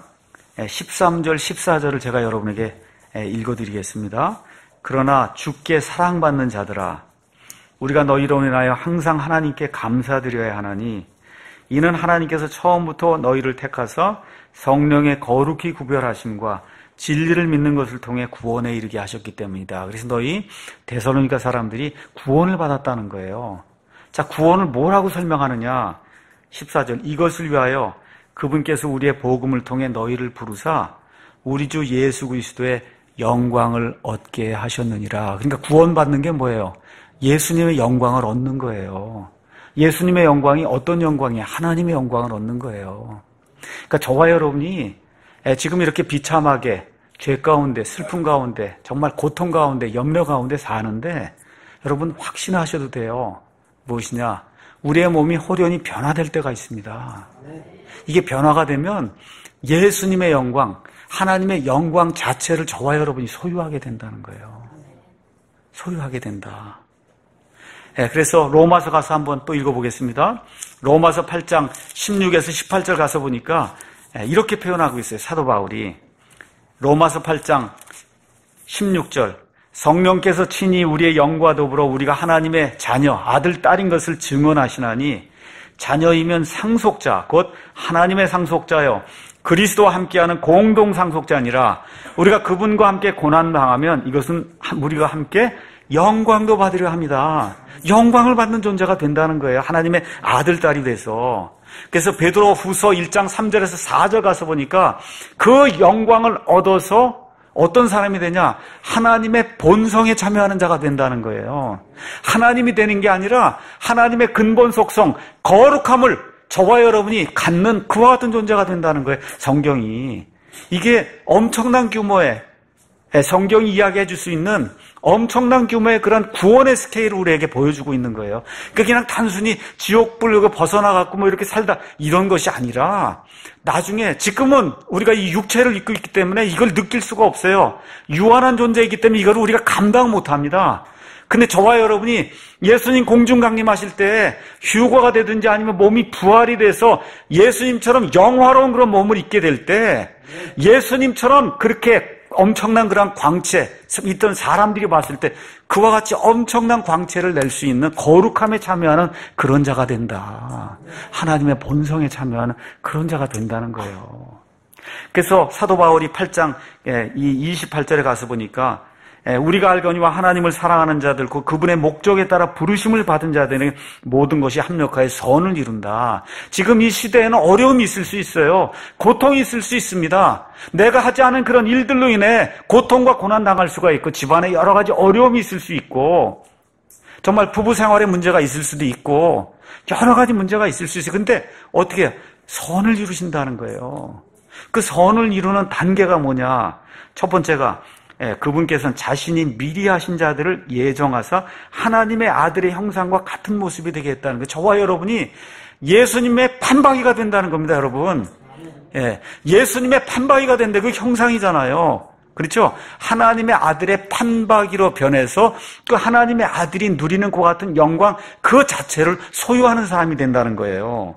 [SPEAKER 1] 13절, 14절을 제가 여러분에게 읽어드리겠습니다. 그러나 주께 사랑받는 자들아, 우리가 너희로 인하여 항상 하나님께 감사드려야 하나니 이는 하나님께서 처음부터 너희를 택하사 성령의 거룩히 구별하심과 진리를 믿는 것을 통해 구원에 이르게 하셨기 때문이다. 그래서 너희 데살로니가 사람들이 구원을 받았다는 거예요. 자, 구원을 뭐라고 설명하느냐? 14절, 이것을 위하여 그분께서 우리의 복음을 통해 너희를 부르사 우리 주 예수 그리스도의 영광을 얻게 하셨느니라. 그러니까 구원받는 게 뭐예요? 예수님의 영광을 얻는 거예요. 예수님의 영광이 어떤 영광이에요? 하나님의 영광을 얻는 거예요. 그러니까 저와 여러분이 지금 이렇게 비참하게 죄 가운데, 슬픔 가운데, 정말 고통 가운데, 염려 가운데 사는데 여러분 확신하셔도 돼요. 무엇이냐? 우리의 몸이 호련히 변화될 때가 있습니다. 이게 변화가 되면 예수님의 영광, 하나님의 영광 자체를 저와 여러분이 소유하게 된다는 거예요. 소유하게 된다. 그래서 로마서 가서 한번 또 읽어보겠습니다. 로마서 8장 16에서 18절 가서 보니까 이렇게 표현하고 있어요. 사도 바울이. 로마서 8장 16절, 성령께서 친히 우리의 영과 더불어 우리가 하나님의 자녀, 아들, 딸인 것을 증언하시나니 자녀이면 상속자, 곧 하나님의 상속자여 그리스도와 함께하는 공동 상속자니라. 우리가 그분과 함께 고난당하면 이것은 우리가 함께 영광도 받으려 합니다. 영광을 받는 존재가 된다는 거예요. 하나님의 아들, 딸이 돼서. 그래서 베드로 후서 1장 3절에서 4절 가서 보니까 그 영광을 얻어서 어떤 사람이 되냐? 하나님의 본성에 참여하는 자가 된다는 거예요. 하나님이 되는 게 아니라 하나님의 근본 속성, 거룩함을 저와 여러분이 갖는 그와 같은 존재가 된다는 거예요. 성경이. 이게 엄청난 규모의, 성경이 이야기해 줄 수 있는 엄청난 규모의 그런 구원의 스케일을 우리에게 보여주고 있는 거예요. 그러니까 그냥 단순히 지옥불 벗어나갖고 뭐 이렇게 살다 이런 것이 아니라 나중에 지금은 우리가 이 육체를 입고 있기 때문에 이걸 느낄 수가 없어요. 유한한 존재이기 때문에 이걸 우리가 감당 못합니다. 근데 저와 여러분이 예수님 공중 강림하실 때 휴거가 되든지 아니면 몸이 부활이 돼서 예수님처럼 영화로운 그런 몸을 입게 될 때 예수님처럼 그렇게 엄청난 그런 광채, 있던 사람들이 봤을 때 그와 같이 엄청난 광채를 낼 수 있는 거룩함에 참여하는 그런 자가 된다. 하나님의 본성에 참여하는 그런 자가 된다는 거예요. 그래서 사도 바울이 8장 이 28절에 가서 보니까 우리가 알거니와 하나님을 사랑하는 자들, 그분의 목적에 따라 부르심을 받은 자들에게 모든 것이 합력하여 선을 이룬다. 지금 이 시대에는 어려움이 있을 수 있어요. 고통이 있을 수 있습니다. 내가 하지 않은 그런 일들로 인해 고통과 고난 당할 수가 있고 집안에 여러 가지 어려움이 있을 수 있고 정말 부부 생활에 문제가 있을 수도 있고 여러 가지 문제가 있을 수 있어요. 근데 어떻게 해요? 선을 이루신다는 거예요. 그 선을 이루는 단계가 뭐냐? 첫 번째가 그분께서는 자신이 미리 하신 자들을 예정하사 하나님의 아들의 형상과 같은 모습이 되게 했다는 거예요. 저와 여러분이 예수님의 판박이가 된다는 겁니다, 여러분. 예수님의 판박이가 된다. 그 형상이잖아요. 그렇죠? 하나님의 아들의 판박이로 변해서 그 하나님의 아들이 누리는 그 같은 영광 그 자체를 소유하는 사람이 된다는 거예요.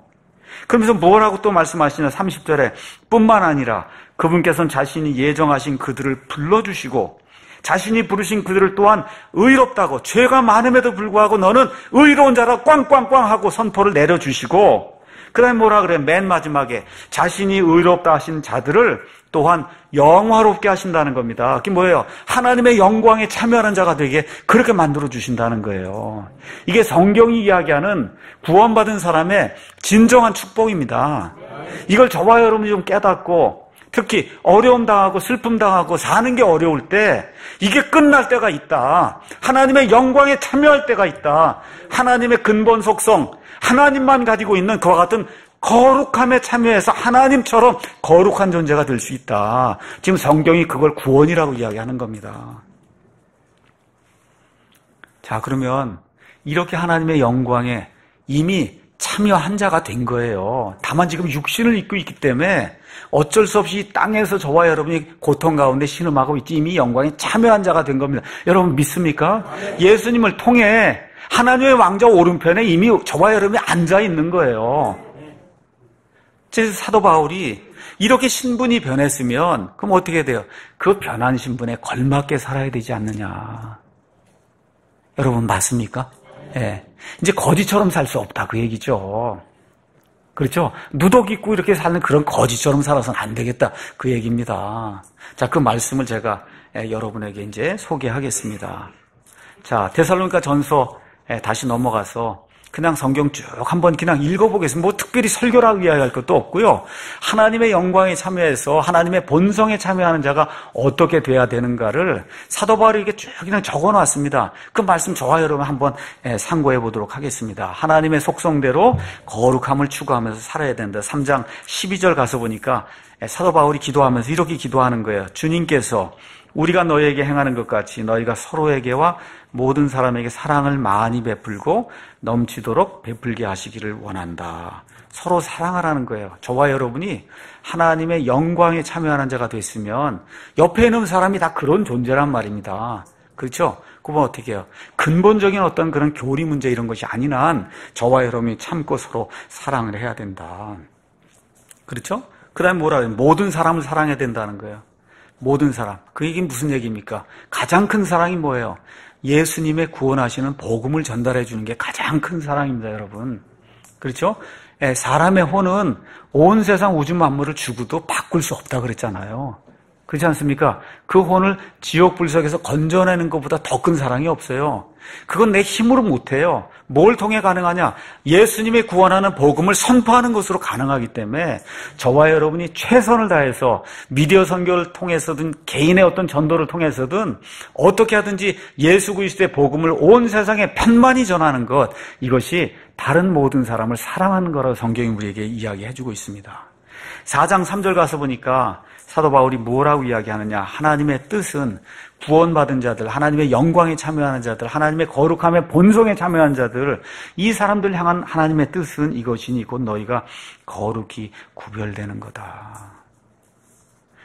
[SPEAKER 1] 그러면서 뭐라고 또 말씀하시냐? 30절에 뿐만 아니라 그분께서는 자신이 예정하신 그들을 불러주시고 자신이 부르신 그들을 또한 의롭다고 죄가 많음에도 불구하고 너는 의로운 자라 꽝꽝꽝 하고 선포를 내려주시고 그 다음에 뭐라 그래요? 맨 마지막에 자신이 의롭다 하신 자들을 또한 영화롭게 하신다는 겁니다. 그게 뭐예요? 하나님의 영광에 참여하는 자가 되게 그렇게 만들어 주신다는 거예요. 이게 성경이 이야기하는 구원받은 사람의 진정한 축복입니다. 이걸 저와 여러분이 좀 깨닫고 특히 어려움 당하고 슬픔 당하고 사는 게 어려울 때 이게 끝날 때가 있다. 하나님의 영광에 참여할 때가 있다. 하나님의 근본 속성, 하나님만 가지고 있는 그와 같은 거룩함에 참여해서 하나님처럼 거룩한 존재가 될 수 있다. 지금 성경이 그걸 구원이라고 이야기하는 겁니다. 자, 그러면 이렇게 하나님의 영광에 이미 참여한 자가 된 거예요. 다만 지금 육신을 입고 있기 때문에 어쩔 수 없이 땅에서 저와 여러분이 고통 가운데 신음하고 있지 이미 영광에 참여한 자가 된 겁니다. 여러분 믿습니까? 예수님을 통해 하나님의 왕좌 오른편에 이미 저와 여러분이 앉아 있는 거예요. 그래서 사도 바울이 이렇게 신분이 변했으면 그럼 어떻게 돼요? 그 변한 신분에 걸맞게 살아야 되지 않느냐. 여러분 맞습니까? 예. 이제 거지처럼 살 수 없다 그 얘기죠. 그렇죠? 누더기 입고 이렇게 사는 그런 거지처럼 살아서는 안 되겠다 그 얘기입니다. 자, 그 말씀을 제가 여러분에게 이제 소개하겠습니다. 자, 데살로니가 전서 다시 넘어가서 그냥 성경 쭉 한번 그냥 읽어보겠습니다. 뭐 특별히 설교를 하기 위해 할 것도 없고요. 하나님의 영광에 참여해서 하나님의 본성에 참여하는 자가 어떻게 돼야 되는가를 사도 바울이 이렇게 쭉 그냥 적어놨습니다. 그 말씀 저와 여러분 한번 상고해 보도록 하겠습니다. 하나님의 속성대로 거룩함을 추구하면서 살아야 된다. 3장 12절 가서 보니까 사도 바울이 기도하면서 이렇게 기도하는 거예요. 주님께서 우리가 너희에게 행하는 것 같이 너희가 서로에게와 모든 사람에게 사랑을 많이 베풀고 넘치도록 베풀게 하시기를 원한다. 서로 사랑하라는 거예요. 저와 여러분이 하나님의 영광에 참여하는 자가 됐으면 옆에 있는 사람이 다 그런 존재란 말입니다. 그렇죠? 그러면 어떻게 해요? 근본적인 어떤 그런 교리 문제 이런 것이 아닌 한 저와 여러분이 참고 서로 사랑을 해야 된다. 그렇죠? 그 다음에 뭐라 해요? 모든 사람을 사랑해야 된다는 거예요. 모든 사람. 그 얘기는 무슨 얘기입니까? 가장 큰 사랑이 뭐예요? 예수님의 구원하시는 복음을 전달해 주는 게 가장 큰 사랑입니다, 여러분. 그렇죠? 사람의 혼은 온 세상 우주 만물을 주고도 바꿀 수 없다 그랬잖아요. 그렇지 않습니까? 그 혼을 지옥 불석에서 건져내는 것보다 더 큰 사랑이 없어요. 그건 내 힘으로 못해요. 뭘 통해 가능하냐? 예수님의 구원하는 복음을 선포하는 것으로 가능하기 때문에 저와 여러분이 최선을 다해서 미디어 선교를 통해서든 개인의 어떤 전도를 통해서든 어떻게 하든지 예수 그리스도의 복음을 온 세상에 편만히 전하는 것, 이것이 다른 모든 사람을 사랑하는 거라고 성경이 우리에게 이야기해주고 있습니다. 4장 3절 가서 보니까 사도 바울이 뭐라고 이야기하느냐? 하나님의 뜻은 구원받은 자들, 하나님의 영광에 참여하는 자들, 하나님의 거룩함의 본성에 참여하는 자들, 이 사람들 향한 하나님의 뜻은 이것이니 곧 너희가 거룩히 구별되는 거다.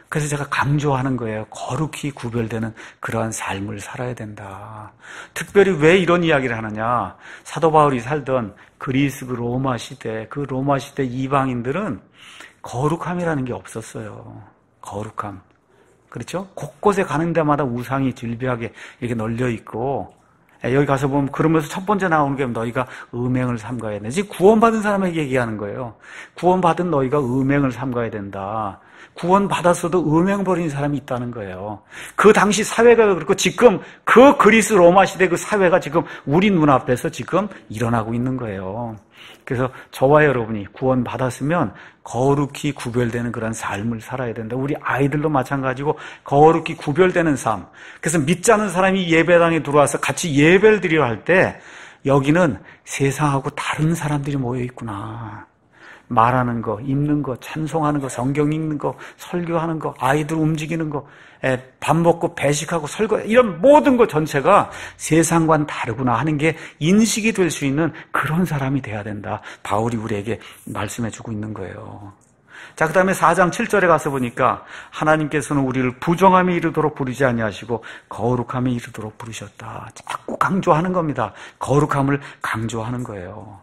[SPEAKER 1] 그래서 제가 강조하는 거예요. 거룩히 구별되는 그러한 삶을 살아야 된다. 특별히 왜 이런 이야기를 하느냐? 사도 바울이 살던 그리스 그 로마 시대 이방인들은 거룩함이라는 게 없었어요. 거룩함. 그렇죠? 곳곳에 가는 데마다 우상이 질비하게 이렇게 널려 있고, 여기 가서 보면 그러면서 첫 번째 나오는 게 너희가 음행을 삼가야 된다. 지금 구원받은 사람에게 얘기하는 거예요. 구원받은 너희가 음행을 삼가야 된다. 구원받았어도 음행 버리는 사람이 있다는 거예요. 그 당시 사회가 그렇고 지금 그 그리스 로마 시대 그 사회가 지금 우리 눈앞에서 지금 일어나고 있는 거예요. 그래서 저와 여러분이 구원받았으면 거룩히 구별되는 그런 삶을 살아야 된다. 우리 아이들도 마찬가지고 거룩히 구별되는 삶. 그래서 믿지 않는 사람이 예배당에 들어와서 같이 예배를 드리려 할 때 여기는 세상하고 다른 사람들이 모여 있구나. 말하는 거, 읽는 거, 찬송하는 거, 성경 읽는 거, 설교하는 거, 아이들 움직이는 거, 밥 먹고 배식하고 설거, 이런 모든 것 전체가 세상과는 다르구나 하는 게 인식이 될 수 있는 그런 사람이 돼야 된다. 바울이 우리에게 말씀해 주고 있는 거예요. 자, 그 다음에 4장 7절에 가서 보니까 하나님께서는 우리를 부정함에 이르도록 부르지 아니하시고 거룩함에 이르도록 부르셨다. 자꾸 강조하는 겁니다. 거룩함을 강조하는 거예요.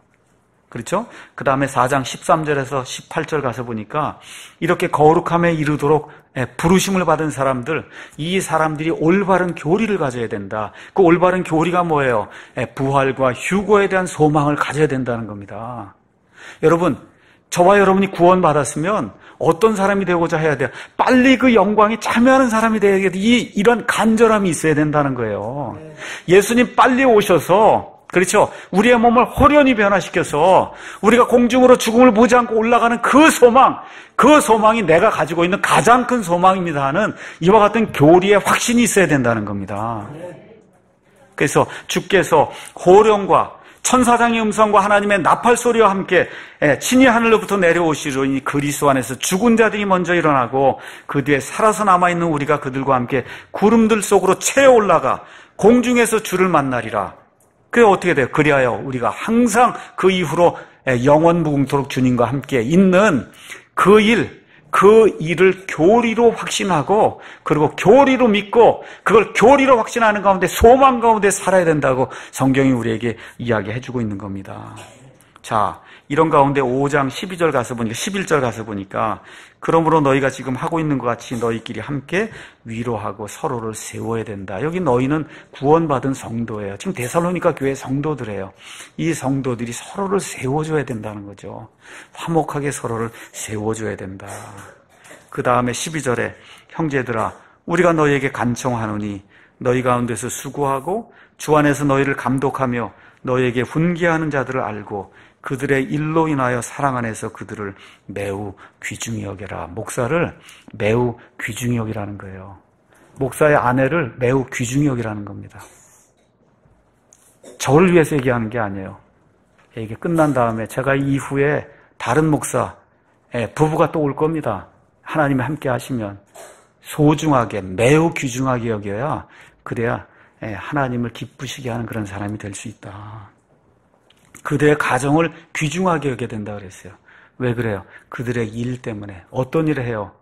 [SPEAKER 1] 그렇죠? 그 다음에 4장 13절에서 18절 가서 보니까 이렇게 거룩함에 이르도록 부르심을 받은 사람들, 이 사람들이 올바른 교리를 가져야 된다. 그 올바른 교리가 뭐예요? 부활과 휴거에 대한 소망을 가져야 된다는 겁니다. 여러분, 저와 여러분이 구원받았으면 어떤 사람이 되고자 해야 돼요? 빨리 그 영광에 참여하는 사람이 되어야 돼. 이런 간절함이 있어야 된다는 거예요. 예수님 빨리 오셔서, 그렇죠? 우리의 몸을 호련히 변화시켜서 우리가 공중으로 죽음을 보지 않고 올라가는 그 소망이 내가 가지고 있는 가장 큰 소망입니다 하는 이와 같은 교리의 확신이 있어야 된다는 겁니다. 그래서 주께서 호령과 천사장의 음성과 하나님의 나팔 소리와 함께 친히 하늘로부터 내려오시리니 그리스도 안에서 죽은 자들이 먼저 일어나고 그 뒤에 살아서 남아있는 우리가 그들과 함께 구름들 속으로 채어 올라가 공중에서 주를 만나리라. 그게 어떻게 돼요? 그리하여 우리가 항상 그 이후로 영원 무궁토록 주님과 함께 있는 그 일을 교리로 확신하고 그리고 교리로 믿고 그걸 교리로 확신하는 가운데 소망 가운데 살아야 된다고 성경이 우리에게 이야기해주고 있는 겁니다. 자, 이런 가운데 5장 12절 가서 보니까 11절 가서 보니까 그러므로 너희가 지금 하고 있는 것 같이 너희끼리 함께 위로하고 서로를 세워야 된다. 여기 너희는 구원받은 성도예요. 지금 데살로니가 교회 성도들이에요. 이 성도들이 서로를 세워줘야 된다는 거죠. 화목하게 서로를 세워줘야 된다. 그 다음에 12절에 형제들아 우리가 너희에게 간청하노니 너희 가운데서 수고하고 주 안에서 너희를 감독하며 너희에게 훈계하는 자들을 알고 그들의 일로 인하여 사랑 안에서 그들을 매우 귀중히 여겨라. 목사를 매우 귀중히 여기라는 거예요. 목사의 아내를 매우 귀중히 여기라는 겁니다. 저를 위해서 얘기하는 게 아니에요. 이게 끝난 다음에 제가 이후에 다른 목사, 부부가 또 올 겁니다. 하나님이 함께 하시면 소중하게 매우 귀중하게 여겨야 그래야 하나님을 기쁘시게 하는 그런 사람이 될 수 있다. 그들의 가정을 귀중하게 여겨야 된다 그랬어요. 왜 그래요? 그들의 일 때문에. 어떤 일을 해요?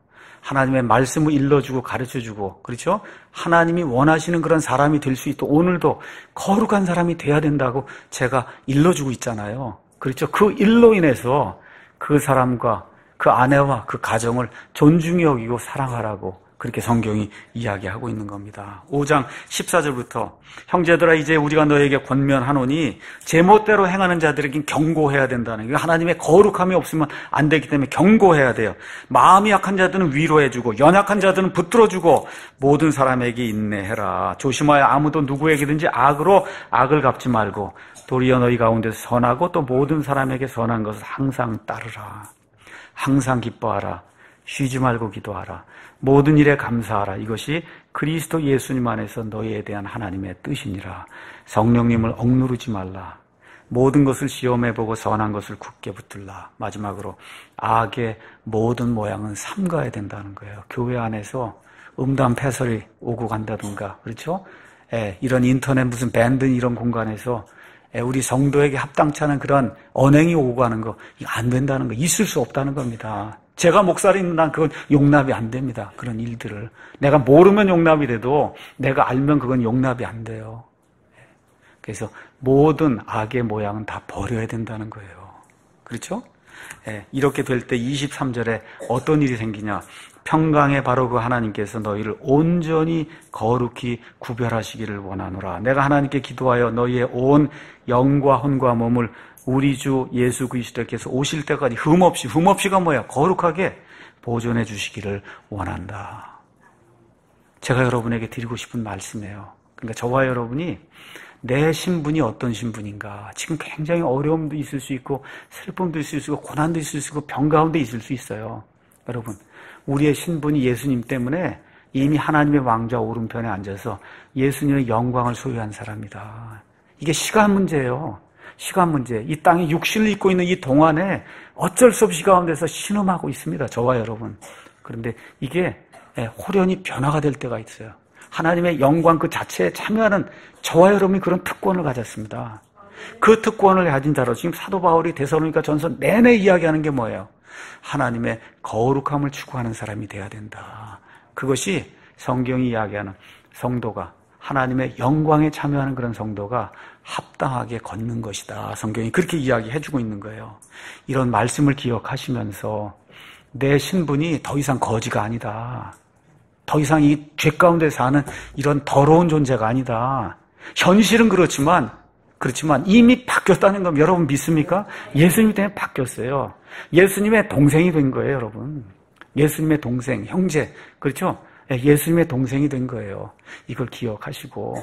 [SPEAKER 1] 하나님의 말씀을 일러주고 가르쳐주고, 그렇죠? 하나님이 원하시는 그런 사람이 될 수 있도록 오늘도 거룩한 사람이 돼야 된다고 제가 일러주고 있잖아요. 그렇죠? 그 일로 인해서 그 사람과 그 아내와 그 가정을 존중히 여기고 사랑하라고 그렇게 성경이 이야기하고 있는 겁니다. 5장 14절부터 형제들아 이제 우리가 너에게 권면하노니 제멋대로 행하는 자들에겐 경고해야 된다는 거예요. 하나님의 거룩함이 없으면 안 되기 때문에 경고해야 돼요. 마음이 약한 자들은 위로해주고 연약한 자들은 붙들어주고 모든 사람에게 인내해라. 조심하여 아무도 누구에게든지 악으로 악을 갚지 말고 도리어 너희 가운데서 선하고 또 모든 사람에게 선한 것을 항상 따르라. 항상 기뻐하라. 쉬지 말고 기도하라. 모든 일에 감사하라. 이것이 그리스도 예수님 안에서 너희에 대한 하나님의 뜻이니라. 성령님을 억누르지 말라. 모든 것을 시험해보고 선한 것을 굳게 붙들라. 마지막으로 악의 모든 모양은 삼가야 된다는 거예요. 교회 안에서 음담 패설이 오고 간다든가, 그렇죠? 이런 인터넷 무슨 밴드 이런 공간에서 우리 성도에게 합당치 않은 그런 언행이 오고 가는 거, 이거 안 된다는 거, 있을 수 없다는 겁니다. 제가 목사님, 난 그건 용납이 안 됩니다. 그런 일들을. 내가 모르면 용납이 돼도 내가 알면 그건 용납이 안 돼요. 그래서 모든 악의 모양은 다 버려야 된다는 거예요. 그렇죠? 이렇게 될 때 23절에 어떤 일이 생기냐. 평강의 바로 그 하나님께서 너희를 온전히 거룩히 구별하시기를 원하노라. 내가 하나님께 기도하여 너희의 온 영과 혼과 몸을 우리 주 예수 그리스도께서 오실 때까지 흠없이가 뭐야? 거룩하게 보존해 주시기를 원한다. 제가 여러분에게 드리고 싶은 말씀이에요. 그러니까 저와 여러분이 내 신분이 어떤 신분인가. 지금 굉장히 어려움도 있을 수 있고 슬픔도 있을 수 있고 고난도 있을 수 있고 병 가운데 있을 수 있어요. 여러분, 우리의 신분이 예수님 때문에 이미 하나님의 왕좌 오른편에 앉아서 예수님의 영광을 소유한 사람이다. 이게 시간 문제예요. 시간 문제. 이 땅에 육신을 입고 있는 이 동안에 어쩔 수 없이 가운데서 신음하고 있습니다. 저와 여러분. 그런데 이게 호련히 변화가 될 때가 있어요. 하나님의 영광 그 자체에 참여하는 저와 여러분이 그런 특권을 가졌습니다. 그 특권을 가진 자로 지금 사도 바울이 데살로니가 전서 내내 이야기하는 게 뭐예요? 하나님의 거룩함을 추구하는 사람이 돼야 된다. 그것이 성경이 이야기하는 성도가 하나님의 영광에 참여하는 그런 성도가 합당하게 걷는 것이다. 성경이 그렇게 이야기해주고 있는 거예요. 이런 말씀을 기억하시면서 내 신분이 더 이상 거지가 아니다. 더 이상 이 죄 가운데 사는 이런 더러운 존재가 아니다. 현실은 그렇지만 이미 바뀌었다는 건 여러분 믿습니까? 예수님 때문에 바뀌었어요. 예수님의 동생이 된 거예요, 여러분. 예수님의 동생, 형제, 그렇죠? 예수님의 동생이 된 거예요. 이걸 기억하시고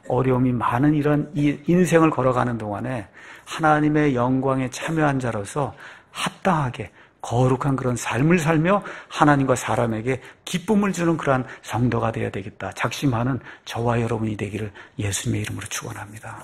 [SPEAKER 1] 어려움이 많은 이런 인생을 걸어가는 동안에 하나님의 영광에 참여한 자로서 합당하게 거룩한 그런 삶을 살며 하나님과 사람에게 기쁨을 주는 그러한 성도가 되어야 되겠다. 작심하는 저와 여러분이 되기를 예수님의 이름으로 축원합니다.